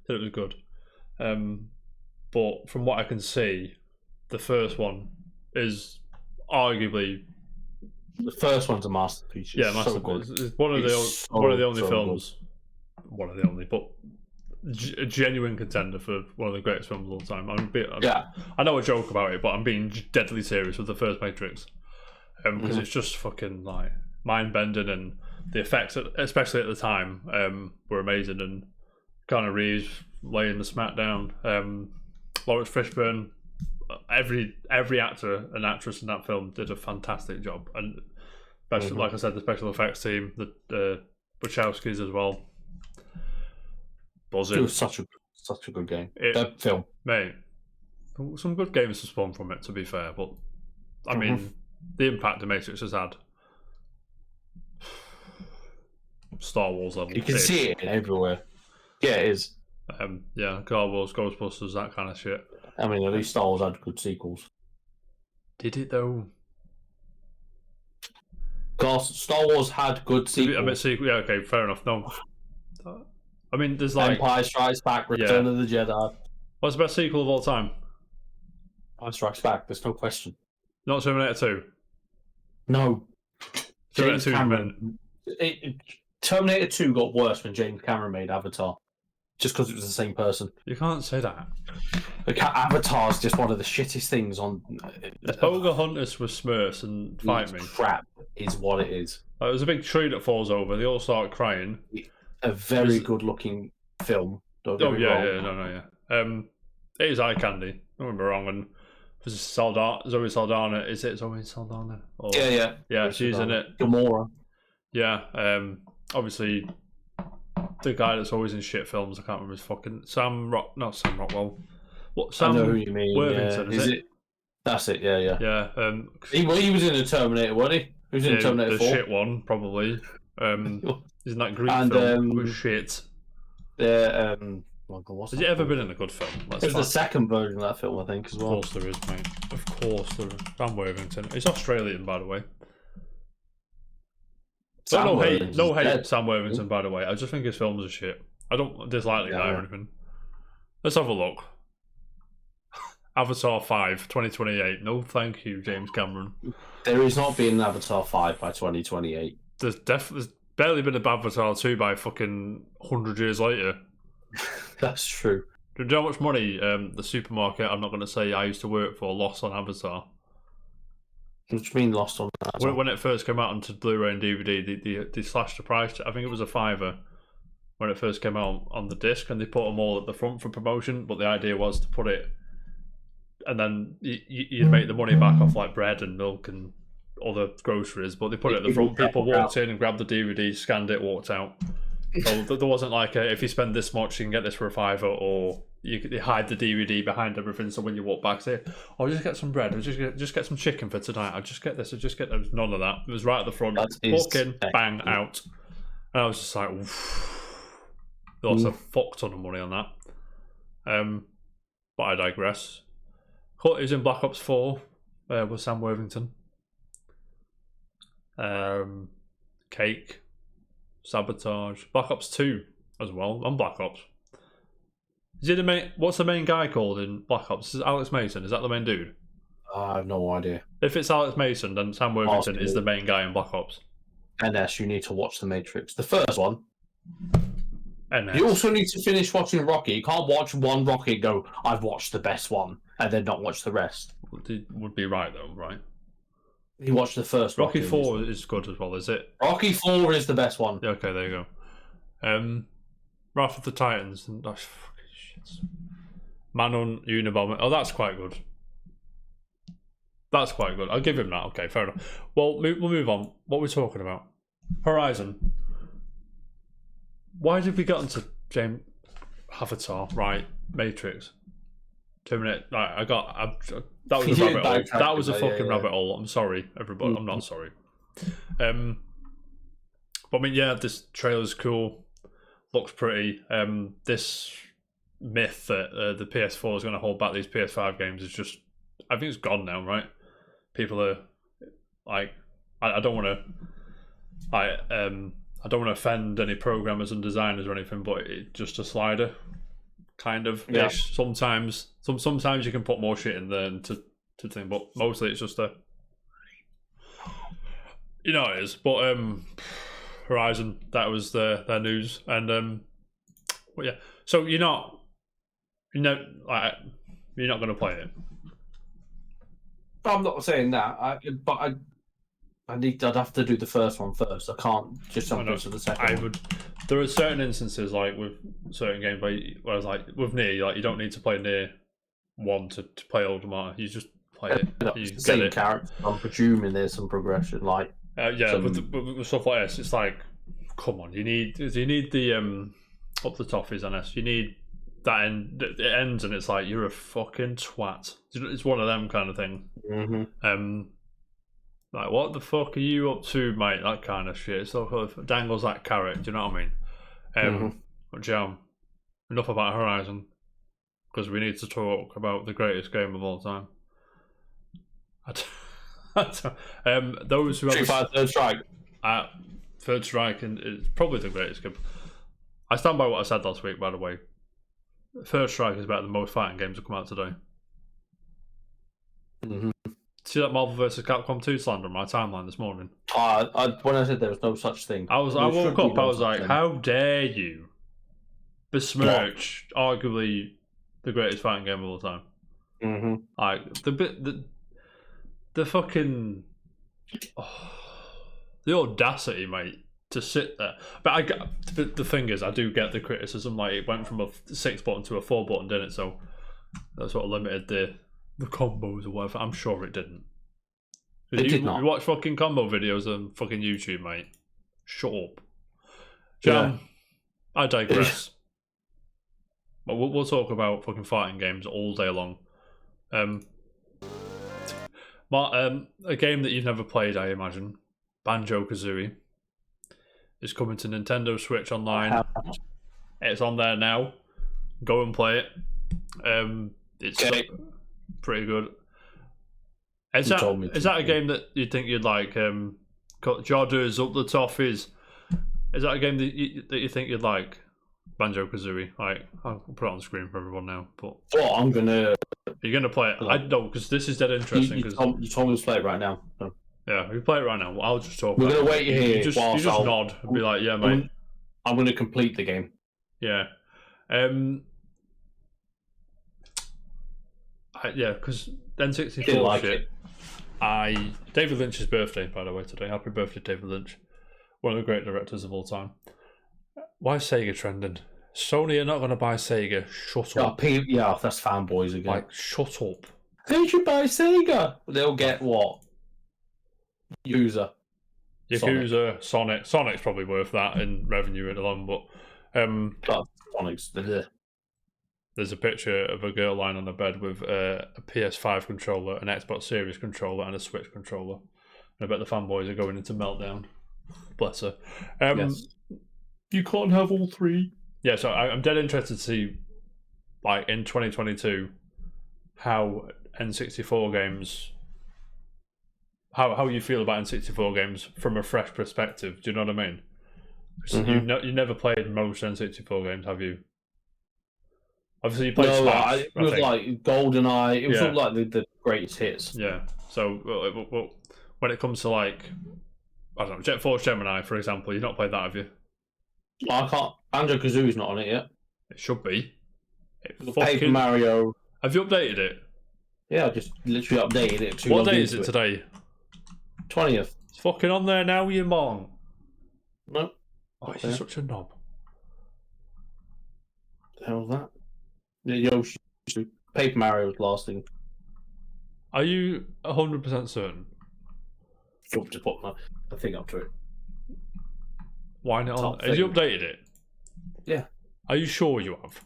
Said it was good. But from what I can see, the first one is arguably. The first one's a masterpiece. Yeah, masterpiece. It's one of the only films. Good. One of the only, but a genuine contender for one of the greatest films of all time. I know a joke about it, but I'm being deadly serious with the first Matrix. Because it's just fucking like mind bending, and the effects, especially at the time, were amazing. And Keanu Reeves laying the smack down. Lawrence Fishburne, every actor and actress in that film did a fantastic job, and especially, like I said, the special effects team, the Wachowskis as well. Buzzing. It was such a good game. That film, mate. Some good games to spawn from it, to be fair, but I mean. The impact the Matrix has had, Star Wars level. You can see it everywhere. Yeah, it is. Yeah, Star Wars, Ghostbusters, that kind of shit. I mean, at least Star Wars had good sequels. Did it though? Star Wars had good sequels. I mean, sequel. Yeah, okay, fair enough. No, I mean, there's like Empire Strikes Back, Return of the Jedi. What's the best sequel of all time? Empire Strikes Back. There's no question. Not Terminator 2. No. Terminator 2 Cameron. Terminator 2 got worse when James Cameron made Avatar. Just because it was the same person. You can't say that. Avatar is just one of the shittest things on. Pocahontas with Smurfs and Fight Me. Crap is what it is. There's a big tree that falls over. They all start crying. A very good looking film. Yeah. It is eye candy. Don't get me wrong. And Zoe Saldana. Is it Zoe Saldana? Or, yeah. She's in it. Gamora. Yeah. Obviously, the guy that's always in shit films. I can't remember his fucking Not Sam Rockwell. What? Sam? I know who you mean. Worthington. Is it? That's it. Yeah. Yeah. He was in a Terminator, wasn't he? He was in Terminator 4. The shit one, probably. Isn't that Greek film? Was shit. Yeah. Has it ever been in a good film? There's the second version of that film, I think, as well. Of course there is, mate. Of course there is. Sam Worthington. He's Australian, by the way. No hate, Sam Worthington, by the way. I just think his films are shit. I don't dislike the guy or anything. Let's have a look. Avatar 5, 2028. No, thank you, James Cameron. There is not being an Avatar 5 by 2028. There's barely been an Avatar 2 by fucking 100 years later. That's true. Do you know how much money the supermarket I'm not going to say I used to work for lost on Avatar? What do you mean lost on that? When it first came out onto Blu-ray and DVD, they slashed the price. I think it was a $5 when it first came out on the disc, and they put them all at the front for promotion. But the idea was to put it, and then you'd make the money back off like bread and milk and other groceries. But they put it at the front. People walked in and grabbed the DVD, scanned it, walked out. So there wasn't like if you spend this much, you can get this for a $5, or you hide the DVD behind everything. So when you walk back, say, "Oh, just get some bread. Or just get some chicken for tonight. I'll just get this. I'll just get." There was none of that. It was right at the front. Walk in, bang, out. And I was just like, oof. They lost a fuck ton of money on that. But I digress. He was in Black Ops 4 with Sam Worthington. Cake. Sabotage, Black Ops 2 as well, and Black Ops. Is he the main? What's the main guy called in Black Ops? Is it Alex Mason? Is that the main dude? I have no idea. If it's Alex Mason, then Sam Worthington is the main guy in Black Ops. NS, you need to watch The Matrix. The first one. NS. You also need to finish watching Rocky. You can't watch one Rocky and go, I've watched the best one, and then not watch the rest. Would be right, though, right? You watch the first Rocky 4 is good as well, is it? Rocky 4 is the best one. Yeah, okay, there you go. Wrath of the Titans. And that's fucking shit. Man on Unabomber. Oh, that's quite good. That's quite good. I'll give him that. Okay, fair enough. Well, we'll move on. What are we talking about? Horizon. Why did we get into James Avatar? Right, Matrix. Terminator. Right, that was a rabbit hole. That was a fucking rabbit hole. I'm sorry, everybody. I'm not sorry. But I mean, yeah, this trailer's cool. Looks pretty. This myth that the PS4 is going to hold back these PS5 games is just, I think it's gone now, right? People are like, I don't want to, I don't want to offend any programmers and designers or anything, but it's just a slider, kind of. Yeah. Sometimes you can put more shit in there to think, but mostly it's just a, you know it is. But Horizon, that was their news, and well, yeah. So you're not going to play it. I'm not saying that, I'd have to do the first one first. I can't just jump into the second one. There are certain instances, like with certain games, where I was like, with Nier, like you don't need to play Nier 1 to play Automata. You just play it. It's the same character. I'm presuming there's some progression, like with stuff like this, it's like, come on, you need the up the toffees on this. You need that end. It ends and it's like, you're a fucking twat. It's one of them kind of thing. Mm-hmm. Like, what the fuck are you up to, mate? That kind of shit. So dangles that carrot. Do you know what I mean? But Jam, enough about Horizon, because we need to talk about the greatest game of all time. Those who have Third Strike. Third Strike, and it's probably the greatest game. I stand by what I said last week, by the way. Third Strike is better than most fighting games that come out today. Mm-hmm. See that Marvel vs. Capcom 2 slander on my timeline this morning? When I said there was no such thing, I woke up, I was like, how dare you besmirch arguably the greatest fighting game of all time? Mm-hmm. Like, the fucking... the audacity, mate, to sit there. But the thing is, I do get the criticism. Like, it went from a 6 button to a 4 button, didn't it? So that's what limited the combos or whatever. I'm sure it didn't. It did not. You watch fucking combo videos on fucking YouTube, mate. Shut up. Jam, I digress. But we'll talk about fucking fighting games all day long. A game that you've never played, I imagine, Banjo-Kazooie, is coming to Nintendo Switch Online. It's on there now. Go and play it. It's pretty good. Is that a game that you think you'd like? Jodder's Up the Toffees. Is that a game that you think you'd like? Banjo-Kazooie. Like, I'll put it on the screen for everyone now. But I'm gonna. You're gonna play it? I don't, because this is dead interesting. You told me to play it right now. So. Yeah, we play it right now. I'll just talk. We're gonna wait here. You just nod and be like, "Yeah, mate." I'm gonna complete the game. Yeah. Because N64 like shit. It. David Lynch's birthday, by the way, today. Happy birthday, David Lynch. One of the great directors of all time. Why is Sega trending? Sony are not going to buy Sega. Shut up. Yeah, that's fanboys again. Like, shut up. Who should buy Sega? They'll get what? Yakuza, Sonic. Sonic's probably worth that in revenue in the long, but Sonic's. There's a picture of a girl lying on a bed with a PS5 controller, an Xbox Series controller, and a Switch controller. And I bet the fanboys are going into meltdown. Bless her. Yes. You can't have all three. Yeah, so I'm dead interested to see, like, in 2022, how N64 games... How you feel about N64 games from a fresh perspective. Do you know what I mean? You never played most N64 games, have you? Obviously, you played Smash. It was like GoldenEye. It was all like the greatest hits. Yeah. So, when it comes to, like, I don't know, Jet Force Gemini, for example, you've not played that, have you? I can't. Banjo-Kazooie's not on it yet. It should be. Paper Mario. Have you updated it? Yeah, I just literally updated it. What day is it today? 20th. It's fucking on there now, you mong. No. Oh, you're such a knob. The hell's that? Yoshi. Paper Mario was last thing. Are you 100% certain? Just put a thing up to it. Why not? Have you updated it? Yeah. Are you sure you have?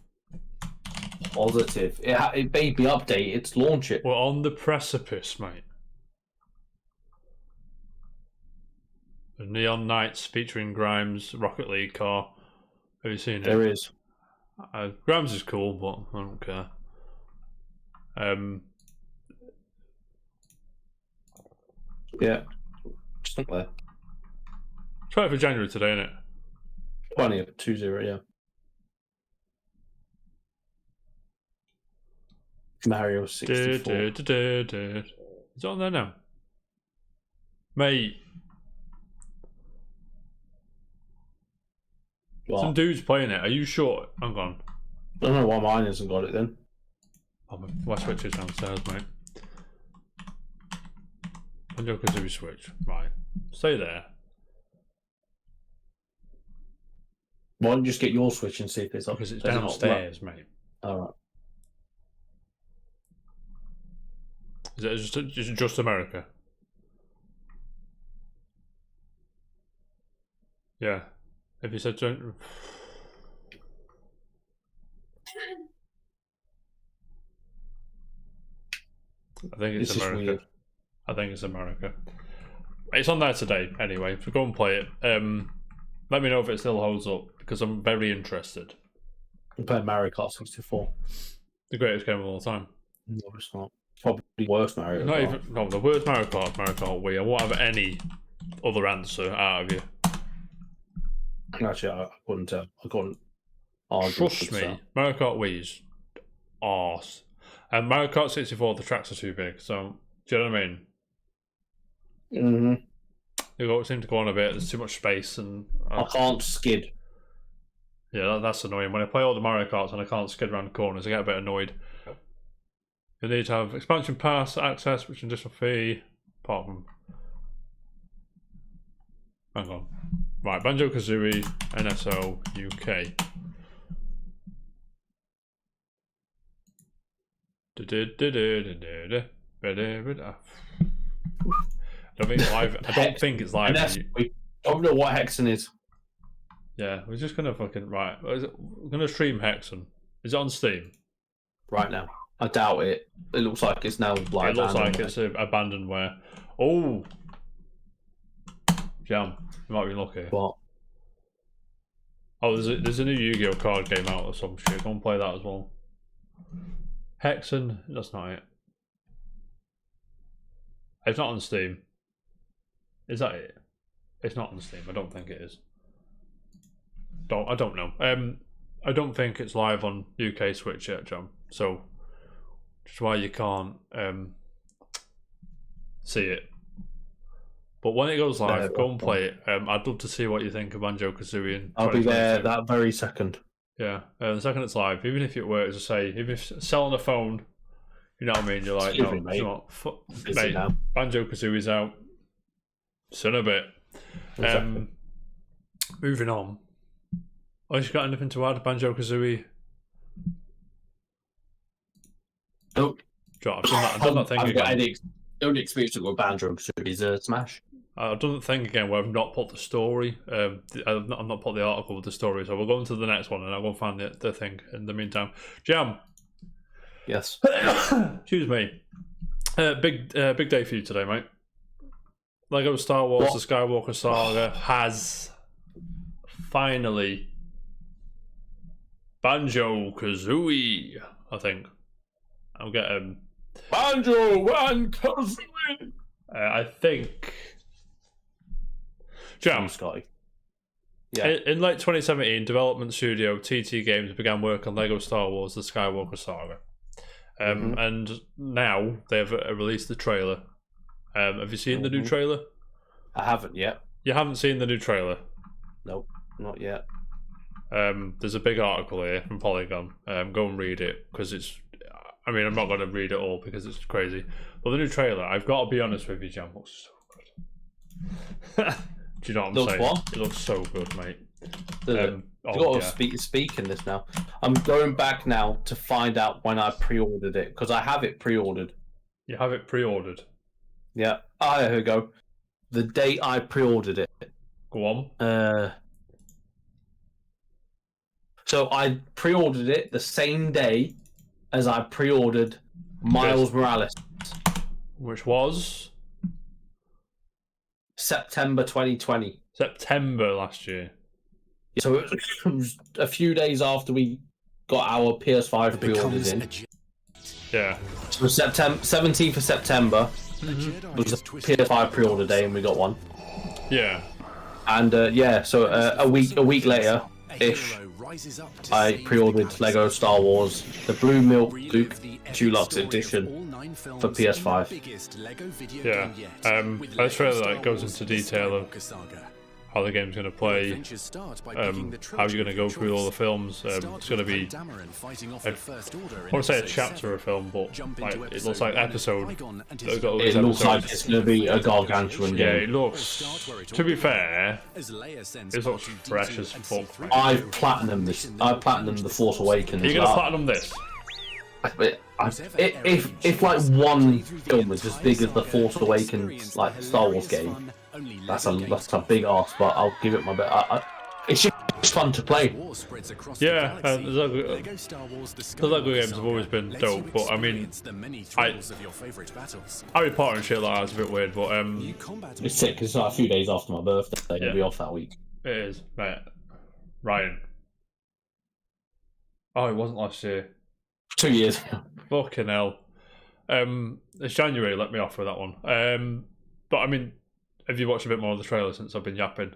Positive. It may be updated. Launch it. We're on the precipice, mate. The Neon Knights featuring Grimes, Rocket League car. Have you seen it? There is. Grimes is cool, but I don't care. Yeah. Just not there. 20th of January today, isn't it? 20th, 20, yeah. Mario 64. Is it on there now? Mate. What? Some dude's playing it. Are you sure? Hang on. I don't know why mine hasn't got it then. Oh, my Switch is downstairs, mate. Banjo-Kazooie Switch. Right. Stay there. Why don't you just get your Switch and see if it's up? Because it's downstairs, mate. Alright. Is it just America? Yeah. If you said don't... I think it's America. I think it's America. It's on there today, anyway. So go and play it. Let me know if it still holds up, because I'm very interested. I'm playing Mario Kart 64. The greatest game of all time. No, it's not. Probably the worst Mario Not Kart. even, no, the worst Mario Kart, Mario Kart Wii. I won't have any other answer out of you. Actually, I couldn't argue. Trust me, Mario Kart Wii's arse. And Mario Kart 64, the tracks are too big, so do you know what I mean? Mm-hmm. They seem to go on a bit, there's too much space, and I can't skid. Yeah, that's annoying. When I play all the Mario Karts and I can't skid around corners, I get a bit annoyed. You need to have expansion pass access, which is an additional fee. Apart from... Hang on. Right, Banjo-Kazooie, NSO, UK. I don't think it's live. We don't know what Hexen is. Yeah, we're just gonna fucking... Right, we're gonna stream Hexen. Is it on Steam? Right now. I doubt it. It looks like it's now like... It looks like it's abandonware. Oh! Jam. You might be lucky. What? Oh, there's a new Yu-Gi-Oh card game out or some shit. Go and play that as well. Hexen, that's not it. It's not on Steam. Is that it? It's not on Steam. I don't think it is. I don't know. I don't think it's live on UK Switch yet, Jam. So, which is why you can't see it. But when it goes live, go and play it. I'd love to see what you think of Banjo-Kazooie. I'll be there that very second. Yeah, the second it's live, even if it works, to say, even if it's sell on a phone, you know what I mean? You're like, no, it's not. Mate, Banjo-Kazooie's out. Son of a bit. Exactly. Moving on. Oh, you got anything to add, Banjo-Kazooie? Nope. I've done that thing again. The only experience to go Banjo-Kazooie is Smash. I've done the thing again where I've not put the story. I've not put the article with the story, so we'll go on to the next one and I'll go find the thing in the meantime. Jam. Yes. Excuse me. Big day for you today, mate. Lego Star Wars: The Skywalker Saga has finally Banjo-Kazooie. I think I'll get Banjo and Kazooie. I think. Jam. Scotty. Yeah. In late 2017, development studio TT Games began work on Lego Star Wars: The Skywalker Saga, and now they've released the trailer. Have you seen the new trailer? I haven't yet. You haven't seen the new trailer? Nope, not yet. There's a big article here from Polygon. Go and read it because it's. I mean, I'm not going to read it all because it's crazy. But the new trailer, I've got to be honest with you, Jam, looks so good. Do you know what I'm saying? What? It looks so good, mate. You've got to speak in this now. I'm going back now to find out when I pre-ordered it because I have it pre-ordered. You have it pre-ordered? Yeah. Ah, here we go. The date I pre-ordered it. Go on. So I pre-ordered it the same day as I pre-ordered Miles Morales. Which was? September 2020. September last year. So it was a few days after we got our PS5 pre-orders in. Yeah. So 17th of September was the PS5 pre-order day, and we got one. Yeah. And so a week later ish, I pre-ordered Lego Star Wars, the Blue Milk Duke Deluxe Edition for PS5. Yeah. That trailer goes into detail of how the game's going to play, how you're going to go through all the films. It's going to be, I want to say a chapter of film, but it looks like episode. It looks like it's going to be a gargantuan game. Yeah, it looks, to be fair, it looks fresh as fuck. I've platinumed this. I platinumed The Force Awakens. Are you going to platinum this? If like one film is as big as The Force Awakens, like Star Wars game, that's a big ask, but I'll give it my best. It's just fun to play. Yeah, the Lego games have always been dope, but I mean, Harry Potter and shit like that's a bit weird, but it's sick because it's like a few days after my birthday. I'll be off that week. It is, mate. Ryan. Oh, it wasn't last year. 2 years ago. Fucking hell. It's January, let me off with that one. But I mean, have you watched a bit more of the trailer since I've been yapping?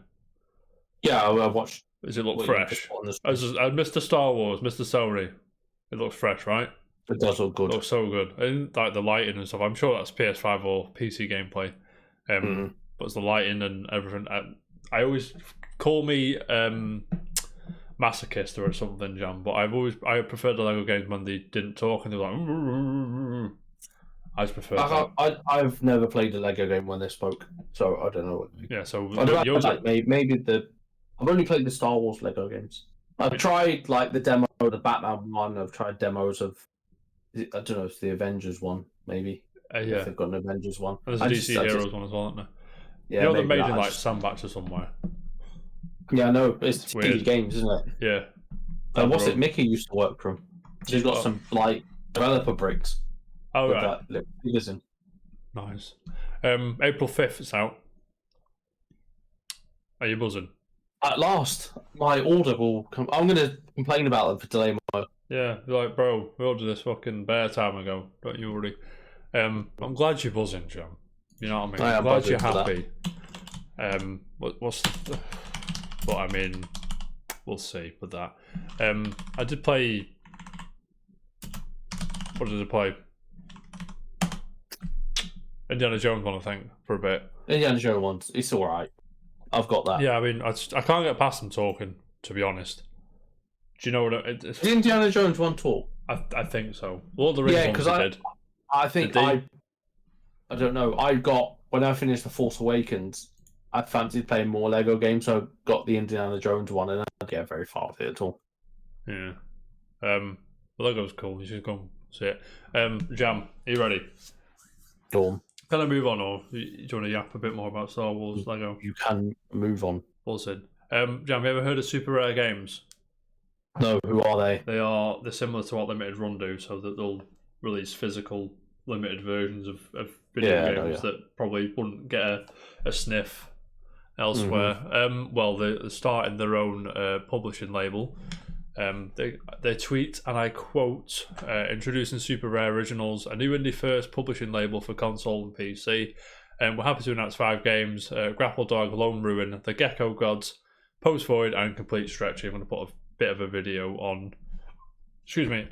Yeah, I watched. Does it look fresh? As Mr. Star Wars, Mr. Celery. It looks fresh, right? It does look good. It looks so good. And like the lighting and stuff. I'm sure that's PS5 or PC gameplay. But it's the lighting and everything. I always call me masochist or something, Jam. But I preferred the Lego games when they didn't talk and they were like. I just prefer. I've never played a Lego game when they spoke, so I don't know. Yeah, so maybe I've only played the Star Wars Lego games. I've tried like the demo, the Batman one. I've tried demos of. I don't know if it's the Avengers one, maybe. Yeah, if they've got an Avengers one. And there's a DC Heroes one as well, isn't there? Yeah, you know they're made in like sandbox or somewhere. Yeah, I know. It's weird games, isn't it? Yeah. What's it? Mickey used to work from. She's got some like developer bricks. Oh, right. Listen. Nice. April 5th, it's out. Are you buzzing? At last, my order will come. I'm going to complain about it for delay. Yeah, you're like, bro, we ordered this fucking bare time ago. Don't you worry. I'm glad you're buzzing, John. You know what I mean? I'm glad you're happy. But I mean, we'll see with that. I did play. What did I play? Indiana Jones one, I think, for a bit. Indiana Jones one, it's alright. I've got that. Yeah, I mean, I can't get past them talking, to be honest. Do you know what Did Indiana Jones one talk? I think so. Lord of the Rings ones did. I think I don't know. When I finished The Force Awakens, I fancied playing more Lego games, so I got the Indiana Jones one, and I didn't get very far with it at all. Yeah. The Lego's cool. You should go and see it. Jam, are you ready? Go on. Can I move on, or do you want to yap a bit more about Star Wars Lego? You can move on. Buzzing. Jam, have you ever heard of Super Rare Games? No, who are they? They're similar to what Limited Run do, so that they'll release physical limited versions of video games that probably wouldn't get a sniff elsewhere. Well, they're starting their own publishing label. They tweet, and I quote, introducing Super Rare Originals, a new indie first publishing label for console and PC. We're happy to announce 5 games: Grapple Dog, Lone Ruin, The Gecko Gods, Post Void, and Complete Stretch. I'm going to put a bit of a video on screen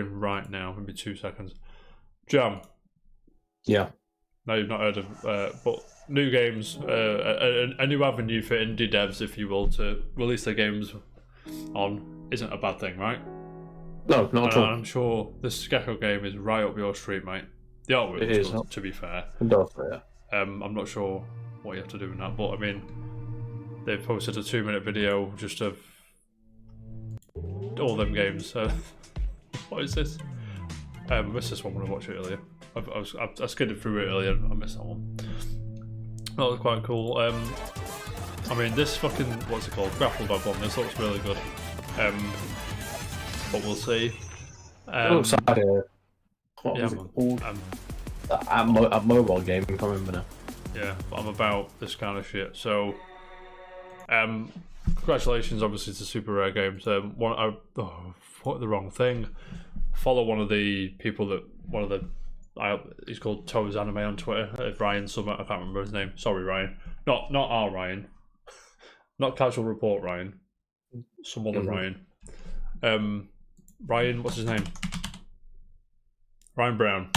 right now, maybe 2 seconds. Jam. Yeah. No, you've not heard of, but new games, a new avenue for indie devs, if you will, to release their games on isn't a bad thing, right? No, not at all. I'm sure this Gecko game is right up your street, mate. The artwork is good, to be fair. I'm not sure what you have to do in that, but I mean, they've posted a 2-minute video just of all them games. What is this? I missed this one when I watched it earlier. I skidded through it earlier. I missed that one. That was quite cool. I mean, this fucking, what's it called? Grapple Dog one. This looks really good. But we'll see. It looks like what was it called? A mobile game. I can't remember now. Yeah, but I'm about this kind of shit. So, congratulations, obviously, to Super Rare Games. What the wrong thing? Follow one of the people that he's called Toes Anime on Twitter. Ryan Summit, I can't remember his name. Sorry, Ryan. Not our Ryan. Not Casual Report Ryan. Some other Ryan. Ryan, what's his name? Ryan Brown.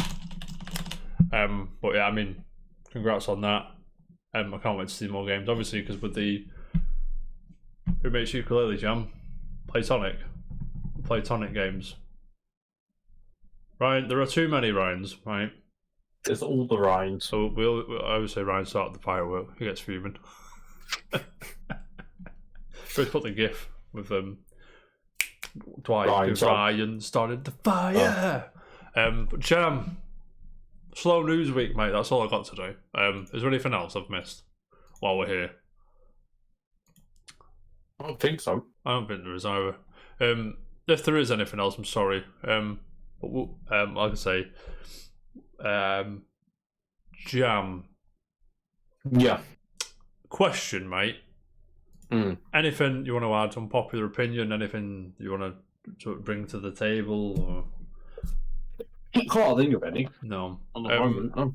But yeah, I mean, congrats on that. I can't wait to see more games, obviously, because with the who makes Ukulele Jam? Playtonic games. Ryan, there are too many Ryans, right? There's all the Ryans. So I always say Ryan started the firework. He gets fuming. First put the GIF with Dwight. Ryan started the fire. But Jam, slow news week, mate. That's all I got today. Is there anything else I've missed while we're here? I don't think so. I don't think there is either. If there is anything else, I'm sorry. But like I say, Jam. Yeah. Question, mate. Anything you want to add? Unpopular opinion? Anything you want to bring to the table? Or... I can't think of any. No. On the moment, no.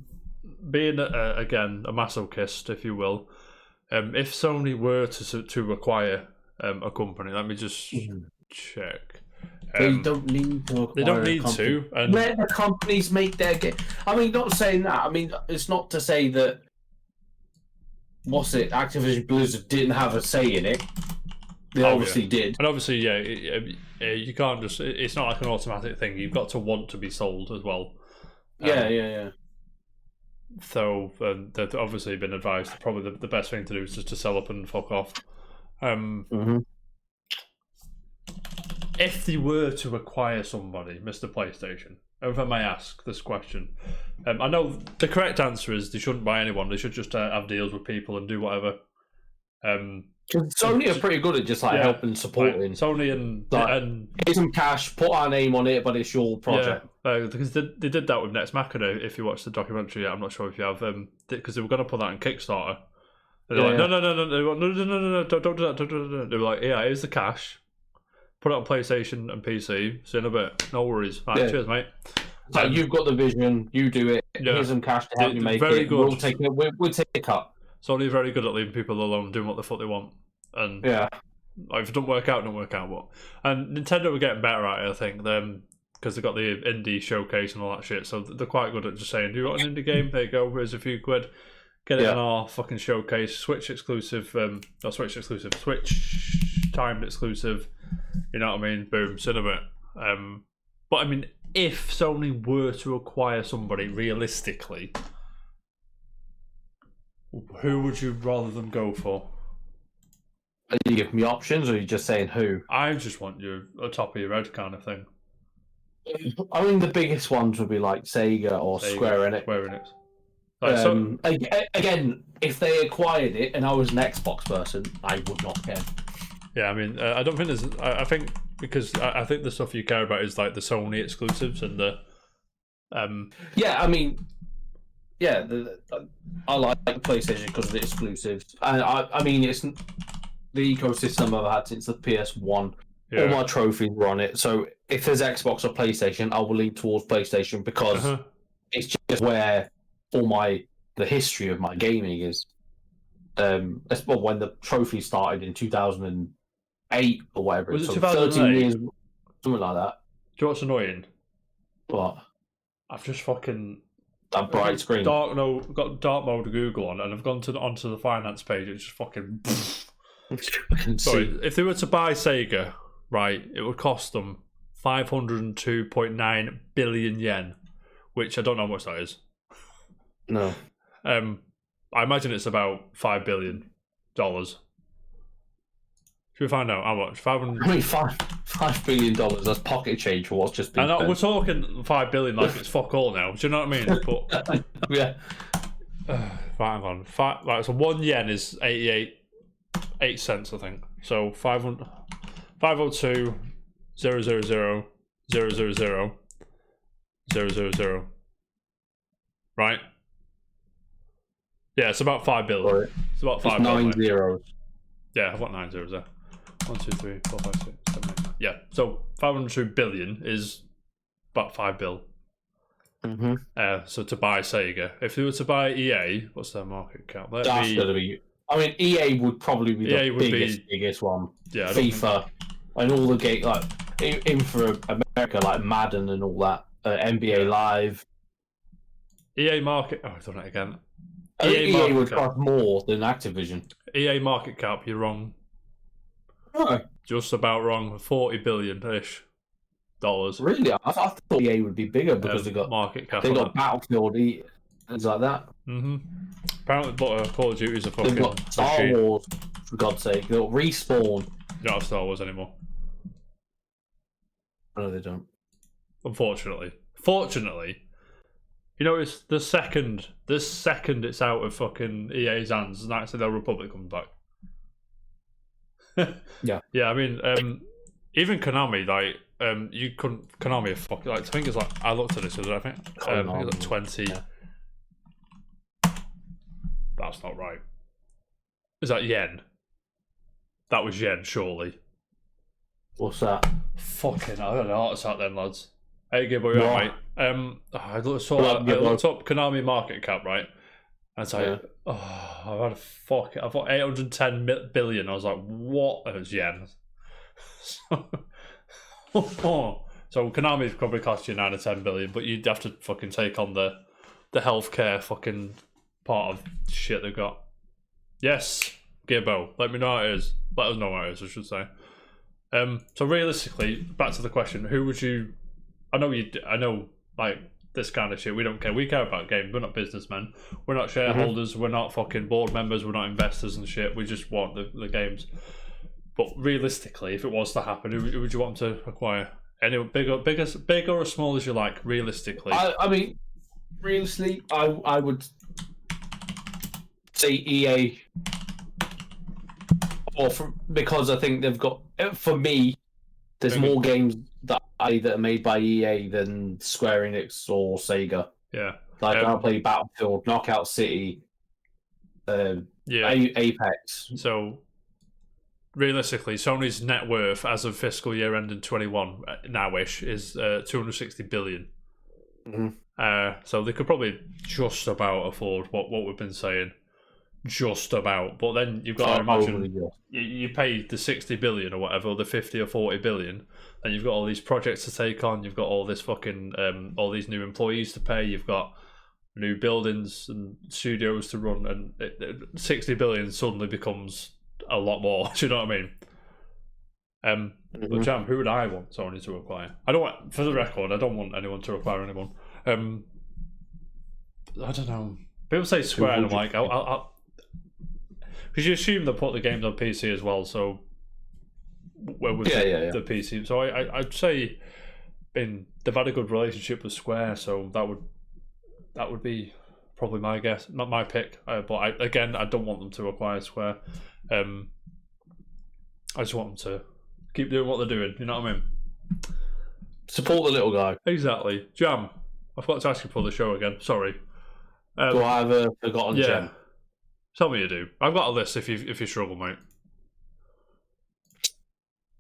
Being again a masochist, if you will, if Sony were to acquire a company, let me just check. They don't need to acquire. They don't need to. And let the companies make their game. I mean, not saying that. I mean, it's not to say that. What's it? Activision Blizzard didn't have a say in it. They obviously did. And obviously, you can't just. It's not like an automatic thing. You've got to want to be sold as well. Yeah. So they've obviously been advised. Probably the best thing to do is just to sell up and fuck off. If they were to acquire somebody, Mr. PlayStation, if I may ask this question, I know the correct answer is they shouldn't buy anyone. They should just have deals with people and do whatever. Sony are pretty good at just helping, supporting. Like, Sony and get some cash, put our name on it, but it's your project. Yeah, because they did that with Next Machina. If you watched the documentary, I'm not sure if you have, because they were going to put that in Kickstarter. And they're like, no, don't do that. They were like, yeah, here's the cash. Put it on PlayStation and PC. See you in a bit. No worries. Right, cheers, mate. So you've got the vision. You do it. Here's some cash to help you make very it. Good. We'll take a cut. Sony are very good at leaving people alone, doing what the fuck they want. And if it don't work out, don't work out. But and Nintendo are getting better at it, I think. Because they've got the indie showcase and all that shit. So they're quite good at just saying, "Do you want an indie game? There you go. Here's a few quid. Get it in our fucking showcase. Switch exclusive. Not Switch exclusive. Switch timed exclusive. You know what I mean? Boom, sin a bit. But I mean, if Sony were to acquire somebody realistically, who would you rather them go for? Are you giving me options, or are you just saying who? I just want you a top of your head kind of thing. I mean, the biggest ones would be like Sega or Square Enix. Like, again, if they acquired it and I was an Xbox person, I would not care. Yeah, I mean, I don't think there's. I think because I think the stuff you care about is like the Sony exclusives and the. Yeah, I mean, yeah, I like PlayStation because of the exclusives, and I mean, it's the ecosystem I've had since the PS1. Yeah. All my trophies were on it, so if there's Xbox or PlayStation, I will lean towards PlayStation because it's just where all the history of my gaming is. That's when the trophy started in 2008 or whatever. Was it 2008? 13 years, something like that. Do you know what's annoying? What? I've just fucking that bright screen. Got dark mode Google on, and I've gone onto the finance page. It's just fucking. Sorry, if they were to buy Sega, right, it would cost them 502.9 billion yen, which I don't know how much that is. No. I imagine it's about $5 billion. Should we find out how much? 500. I mean, $5 billion. That's pocket change for what's just been. And we're talking 5 billion like it's fuck all now. Do you know what I mean? But yeah. Right, hang on. Right, so 1 yen is 8 cents, I think. So 500, 502, 000, 000, 000, 000. Right? Yeah, it's about 5 billion. Right. It's about 5 it's 9 billion. zeros. Yeah, I've got 9 zeros there. 1, 2, 3, 4, 5, 6, 7, 8, 9. Yeah, so 502 billion is about 5 bill. So to buy Sega, if they were to buy EA, what's their market cap? That's gonna be. I mean, EA would probably be EA the biggest one. Yeah, FIFA and all the game like in for America, like Madden and all that. NBA Live. EA market. Oh, I've done it again. EA would cost more than Activision. EA market cap, you're wrong. Oh. Just about wrong. 40 billion-ish dollars. Really? I thought EA would be bigger because they got market cap. They got Battlefield, things like that. Apparently, but Call of Duty's a fucking. They've got Star Wars, for God's sake. They'll Respawn. You don't have Star Wars anymore. No, they don't. Unfortunately. Fortunately, you know, it's the second it's out of fucking EA's hands, and actually the Republic comes back. Yeah. Yeah, I mean, even Konami, like, you couldn't. Konami, like, I think it's like, I looked at this, I think it's like 20. Yeah. That's not right. Is that yen? That was yen, surely. What's that? Fucking, I don't know. Heart attack then, lads. Hey, Gibbo, you alright, mate? I looked up Konami market cap, right? And it's like, I've got 810 billion. I was like, what? And it's yen. So Konami's probably cost you 9 or 10 billion, but you'd have to fucking take on the healthcare fucking part of shit they've got. Yes, Gibbo, let me know how it is. Let us know how it is, I should say. So realistically, back to the question: who would you? I know, like this kind of shit. We don't care. We care about games. We're not businessmen. We're not shareholders. We're not fucking board members. We're not investors and shit. We just want the games. But realistically, if it was to happen, who would you want to acquire? Any big or small as you like. Realistically, I mean, realistically, I would say EA, because I think they've got. For me, there's more games that are made by EA than Square Enix or Sega. Yeah, like I play Battlefield, Knockout City, Apex. So realistically, Sony's net worth as of fiscal year ending 21 now-ish is 260 billion. So they could probably just about afford what we've been saying. Just about, but then you've got to imagine you pay the 60 billion or whatever, or the 50 or 40 billion, and you've got all these projects to take on. You've got all this fucking all these new employees to pay. You've got new buildings and studios to run, and 60 billion suddenly becomes a lot more. Do you know what I mean? But Jam, who would I want Sony to acquire? I don't want, for the record, I don't want anyone to acquire anyone. I don't know. People say Square, and I'm like, I'll because you assume they put the games on PC as well, so where would the PC? So I'd say they've had a good relationship with Square, so that would be probably my guess, not my pick. But I don't want them to acquire Square. I just want them to keep doing what they're doing. You know what I mean? Support the little guy. Exactly. Jam, I forgot to ask you for the show again. Sorry. Do I have a forgotten gem? Tell me you do. I've got a list if you struggle, mate.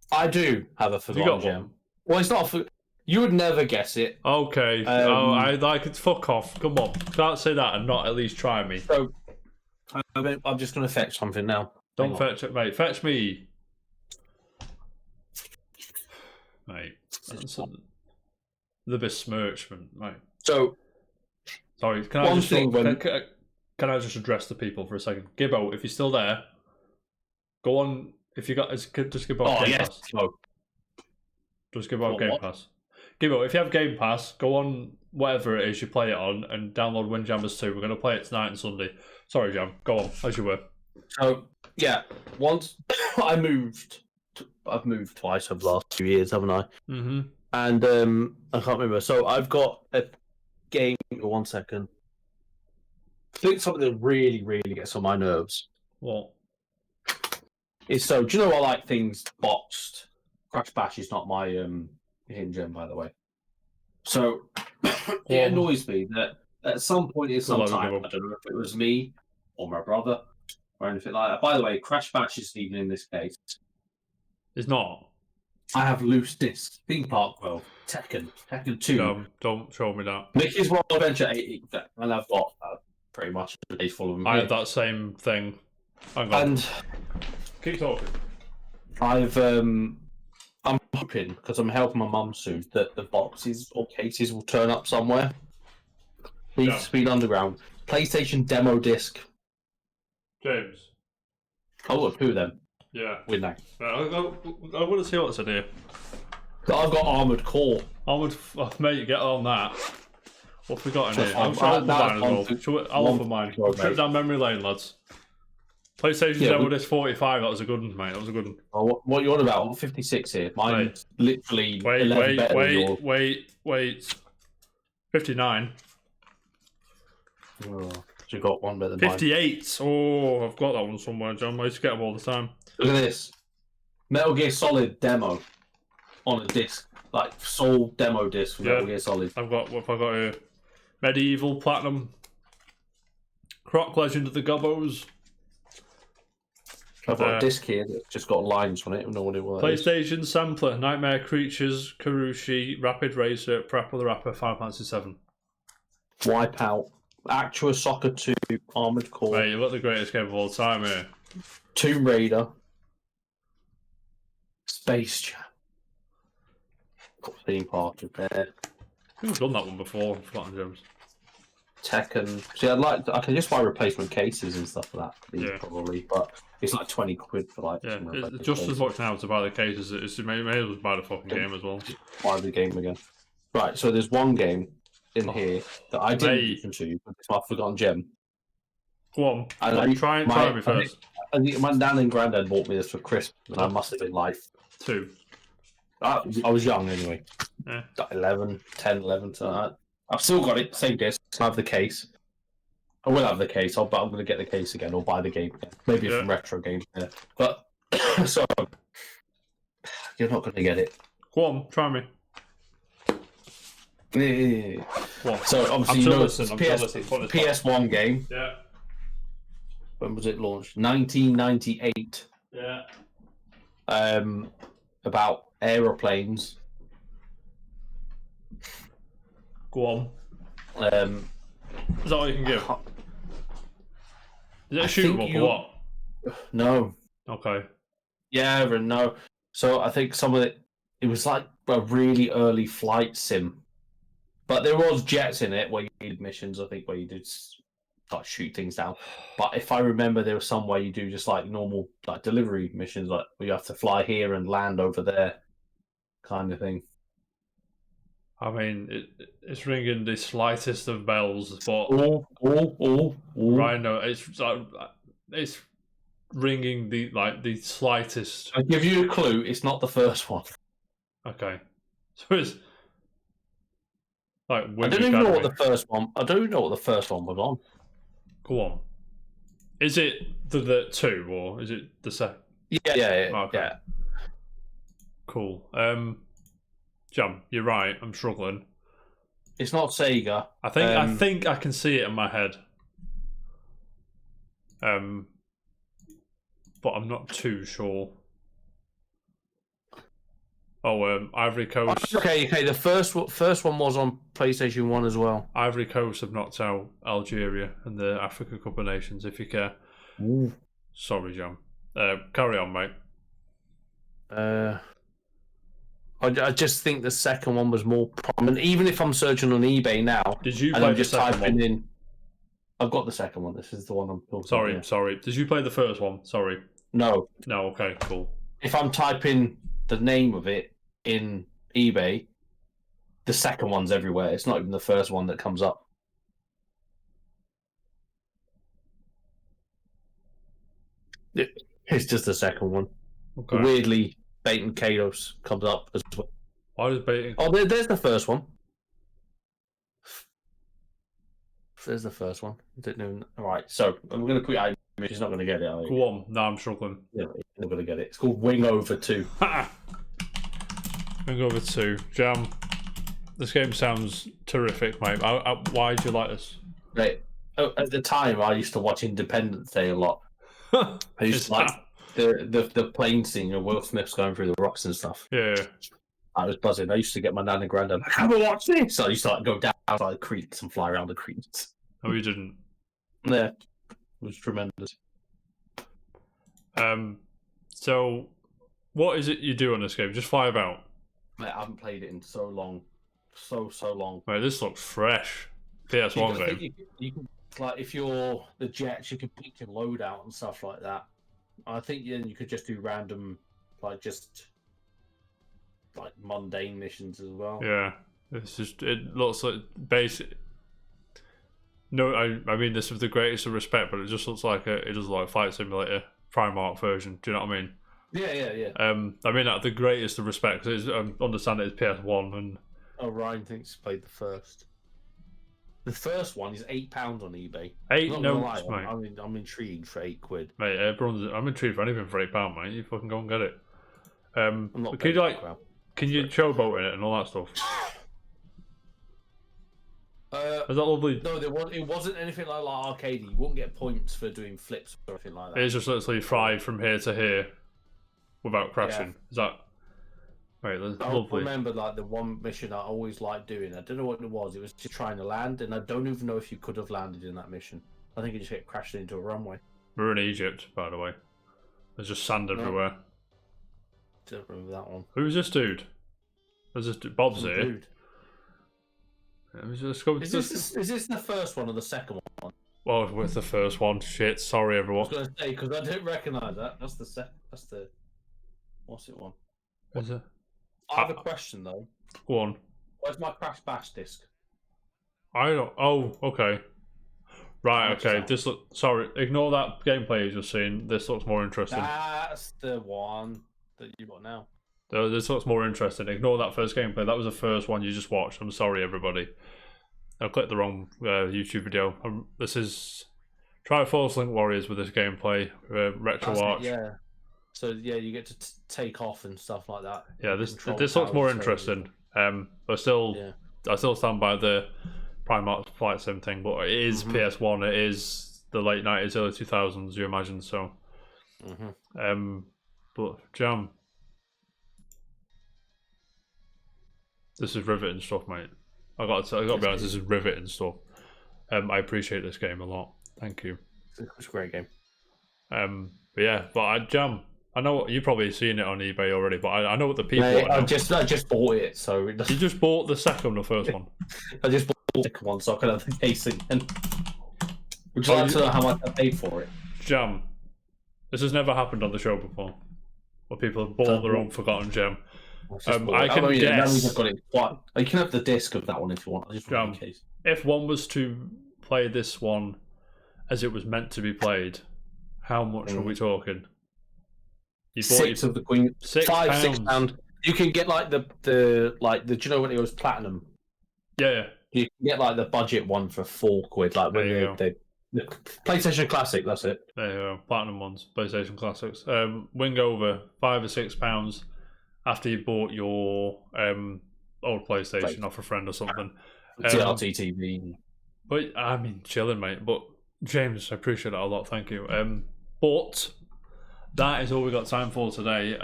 I do have a forgotten gem. Well, it's not. You would never guess it. Okay. I like it. Fuck off. Come on. Can't say that and not at least try me. So, I'm just going to fetch something now. Don't fetch it, mate. Fetch me. Mate. The besmirchment, mate. So, sorry, can I just address the people for a second? Gibbo, if you're still there, Go on. If you got, just give out Game Pass. No. Just give out Game Pass. Give out. If you have Game Pass, go on whatever it is you play it on and download Windjammers 2. We're gonna play it tonight and Sunday. Sorry, Jam. Go on, as you were. So yeah, once I've moved twice over the last 2 years, haven't I? Mm-hmm. And I can't remember. So I've got a game. 1 second. I think something that really, really gets on my nerves. What? Is so. Do you know I like things boxed? Crash Bash is not my hidden gem, by the way. So it annoys me that at some point in some time, I don't know if it was me or my brother or anything like that. By the way, Crash Bash isn't even in this case. It's not. I have loose discs. Theme Park World, Tekken 2. Don't show me that. Mickey's World Adventure 8, and I've got pretty much a day full of them. I have that same thing. Hang on. And keep talking. I'm hoping, because I'm helping my mum soon, that the boxes or cases will turn up somewhere. Need Speed Underground. PlayStation demo disc. James. Oh, look, 2 of them. Yeah. With that. I want to see what's in here. I've got Armored Core. Mate, get on that. What have we got in here? I'll offer mine as well. I'll offer mine. Trip down memory lane, lads. PlayStation demo disc 45. That was a good one, mate. That was a good one. Oh, what are you on about? I'm 56 here. Mine's literally 11 better than yours. Wait. 59. Oh, you got one better than 58. Mine. Oh, I've got that one somewhere, John. I used to get them all the time. Look at this. Metal Gear Solid demo on a disc. Like, sole demo disc for Metal Gear Solid. What have I got here? Medieval Platinum. Croc Legend of the Gobbos. I've got a disc here that's just got lines on it. I don't know what it was. PlayStation Sampler, Nightmare Creatures, Karushi, Rapid Racer, Parappa the Rapper, Final Fantasy 7. Wipeout, Actua Soccer 2, Armored Core. Mate, you've got the greatest game of all time here. Tomb Raider, Space Jam. Got Theme Park there. We've done that one before, Forgotten Gems. Tekken. See, I can just buy replacement cases and stuff like that. Probably, but it's like 20 quid for like. Yeah, it's just as much now to buy the cases as it may as well buy the fucking game as well. Buy the game again. Right, so there's one game in here that I didn't listen to, but it's my Forgotten Gem. Go on, try me first. I think my nan and granddad bought me this for Christmas, and I must have been like 2. I was young anyway. Yeah. Like 11, so I've still got it, same disc. I have the case. I will have the case, but I'm going to get the case again or buy the game again. Maybe from Retro Games. Yeah. But, so, you're not going to get it. Go on, try me. Yeah. So, obviously, PS1 game. Yeah. When was it launched? 1998. Yeah. About aeroplanes. Go on. Is that all you can give? Is it a shoot 'em up or what? No. Okay. Yeah, and no. So I think some of it was like a really early flight sim. But there was jets in it where you did missions, I think, where you did like shoot things down. But if I remember, there was some where you do just like normal like delivery missions, like where you have to fly here and land over there, kind of thing. I mean, it's ringing the slightest of bells, but Rhino, it's ringing the slightest. I'll give you a clue. It's not the first one. Okay, so it's like I don't even know what the first one. I don't even know what the first one was on. Go on. Is it the 2 or is it the second? Yeah. Okay. Yeah. Cool. Jam, you're right. I'm struggling. It's not Sega. I think I can see it in my head. But I'm not too sure. Oh, Ivory Coast. Okay. The first one was on PlayStation 1 as well. Ivory Coast have knocked out Algeria in the Africa Cup of Nations, if you care. Ooh. Sorry, Jam. Carry on, mate. I just think the second one was more prominent. Even if I'm searching on eBay now, did you and play I'm just the second typing one? I've got the second one. This is the one I'm talking about. Sorry. Did you play the first one? Sorry. No. No. Okay. Cool. If I'm typing the name of it in eBay, the second one's everywhere. It's not even the first one that comes up. It's just the second one. Okay. Weirdly, Bait and Kados comes up as well. Why does baiting? Oh, there's the first one. There's the first one. I didn't know. All right, so I'm going to put it. She's not going to get it. Are you? Go on. No, I'm struggling. Yeah, you're not going to get it. It's called Wing Over 2. Hangover 2. Jam. This game sounds terrific, mate. Why do you like this? Right. Oh, at the time, I used to watch Independence Day a lot. I used to like the plane scene of Will Smith's going through the rocks and stuff. Yeah. I was buzzing. I used to get my nan and granddad like, "Come and watch this." So I used to like go down like the creeks and fly around the creeks. No, you didn't. Yeah, it was tremendous. So, what is it you do on this game? Just fly about. Mate, I haven't played it in so long, so long. Mate, this looks fresh. PS1 game. You can like if you're the Jets, you can pick your loadout and stuff like that. I think then you could just do random, like mundane missions as well. Yeah, it looks like basic. No, I mean this with the greatest of respect, but it just looks like it does like Flight Simulator Primark version. Do you know what I mean? Yeah. I mean that the greatest of respect because I understand it is PS1 and. Oh, Ryan thinks he played the first. The first one is £8 on eBay. Mate. I'm intrigued for £8. Mate, I'm intrigued for anything for £8, mate. You fucking go and get it. I'm not can you showboat in it and all that stuff? Is that lovely? No, it wasn't anything like arcade. You wouldn't get points for doing flips or anything like that. It's just literally fly from here to here without crashing. Yeah. Is that? Right, that's lovely. I remember like the one mission I always liked doing. I don't know what it was. It was just trying to land, and I don't even know if you could have landed in that mission. I think it just crashed into a runway. We're in Egypt, by the way. There's just sand everywhere. Don't remember that one. Who's this dude? There's this dude. Bob's here. Dude. Let's go. Is this the first one or the second one? Well, with the first one. Shit, sorry everyone. I was going to say because I didn't recognise that. That's the. What's it one? Is it? I have a question though. Go on. Where's my Crash Bash disc? I don't. Oh, okay. Right. Okay. Sorry. Ignore that gameplay you just seen. This looks more interesting. That's the one that you got now. This looks more interesting. Ignore that first gameplay. That was the first one you just watched. I'm sorry, everybody. I clicked the wrong YouTube video. This is Triforce Link Warriors with this gameplay. Retro Watch. Yeah. So yeah, you get to take off and stuff like that. Yeah, this looks more interesting. I still stand by the Primark Flight Sim thing, but it is PS1. It is the late 90s, early 2000s. You imagine so. But Jam, this is riveting stuff, mate. I got to be honest, this is riveting stuff. I appreciate this game a lot. Thank you. It's a great game. But Jam. I know you've probably seen it on eBay already, but I know what the people. I just bought it, so you just bought the second or first one. I just bought the second one, so I could have the casing. Would you like to know how much I paid for it? Jam, this has never happened on the show before, where people have bought their own forgotten gem. I can guess. I've got it. You can have the disc of that one if you want. I just Jam, if one was to play this one as it was meant to be played, how much are we talking? You Six of the Queen. £6. £6. You can get like the do you know when it was platinum? Yeah. You can get like the budget one for £4. Like when the PlayStation Classic. That's it. There you go. Platinum ones, PlayStation Classics. Wing Over £5 or £6 after you bought your old PlayStation off a friend or something. TRT TV. But I mean, chilling, mate. But James, I appreciate that a lot. Thank you. But that is all we got time for today.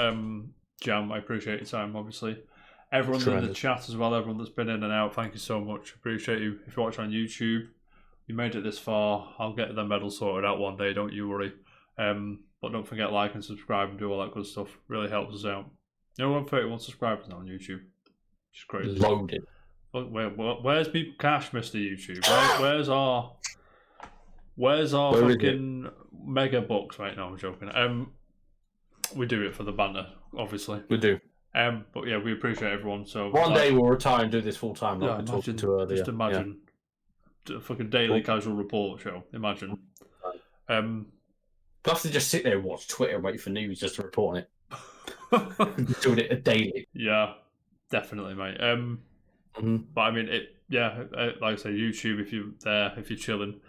Jam, I appreciate your time, obviously. Everyone in the chat as well, everyone that's been in and out, thank you so much. Appreciate you. If you're watching on YouTube, you made it this far. I'll get the medal sorted out one day, don't you worry. But don't forget like and subscribe and do all that good stuff. Really helps us out. You know, 31 subscribers now on YouTube. It's crazy. Loaded. Where's me cash, Mr. YouTube? Where's our fucking mega bucks right now? I'm joking. we do it for the banter, obviously. We do. But yeah, we appreciate everyone. So one day we'll retire and do this full time. Like yeah, we talked to earlier. Just imagine a fucking daily casual report show. Imagine. Plus, to just sit there and watch Twitter and wait for news just to report on it. Doing it daily. Yeah, definitely, mate. But I mean, like I say, YouTube. If you're there, if you're chilling,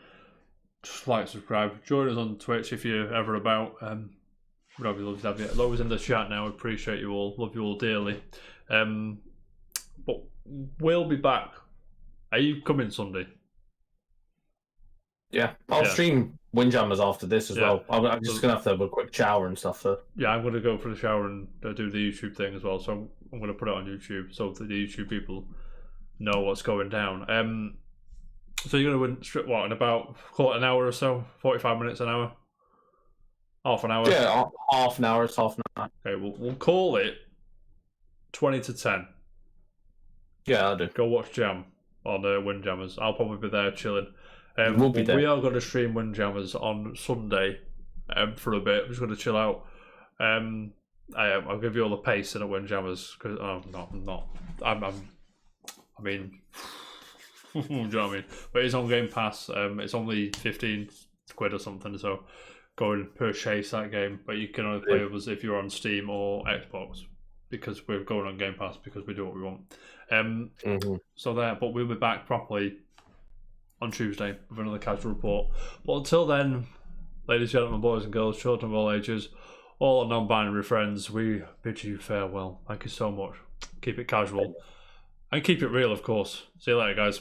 just like, subscribe, join us on Twitch if you're ever about. We'd obviously love to have you. Lowe's in the chat now. Appreciate you all. Love you all dearly. But we'll be back. Are you coming Sunday? Yeah, I'll stream Windjammers after this as well. I'm just going to have a quick shower and stuff. So. Yeah, I'm going to go for the shower and do the YouTube thing as well. So I'm going to put it on YouTube so that the YouTube people know what's going down. So you're going to win, in about, call it an hour or so? 45 minutes, an hour? Half an hour? Yeah, half an hour. It's half an hour. Okay, we'll call it 20 to 10. Yeah, I'll do. Go watch Jam on Windjammers. I'll probably be there chilling. We'll be there. We are going to stream Windjammers on Sunday for a bit. I'm just going to chill out. I'll give you all the pacing at Windjammers because I'm not. I mean, do you know what I mean? But it's on Game Pass. It's only 15 quid or something. So go and purchase that game. But you can only play with us if you're on Steam or Xbox because we're going on Game Pass because we do what we want. So there, but we'll be back properly on Tuesday with another casual report. But until then, ladies and gentlemen, boys and girls, children of all ages, all our non-binary friends, we bid you farewell. Thank you so much. Keep it casual and keep it real, of course. See you later, guys.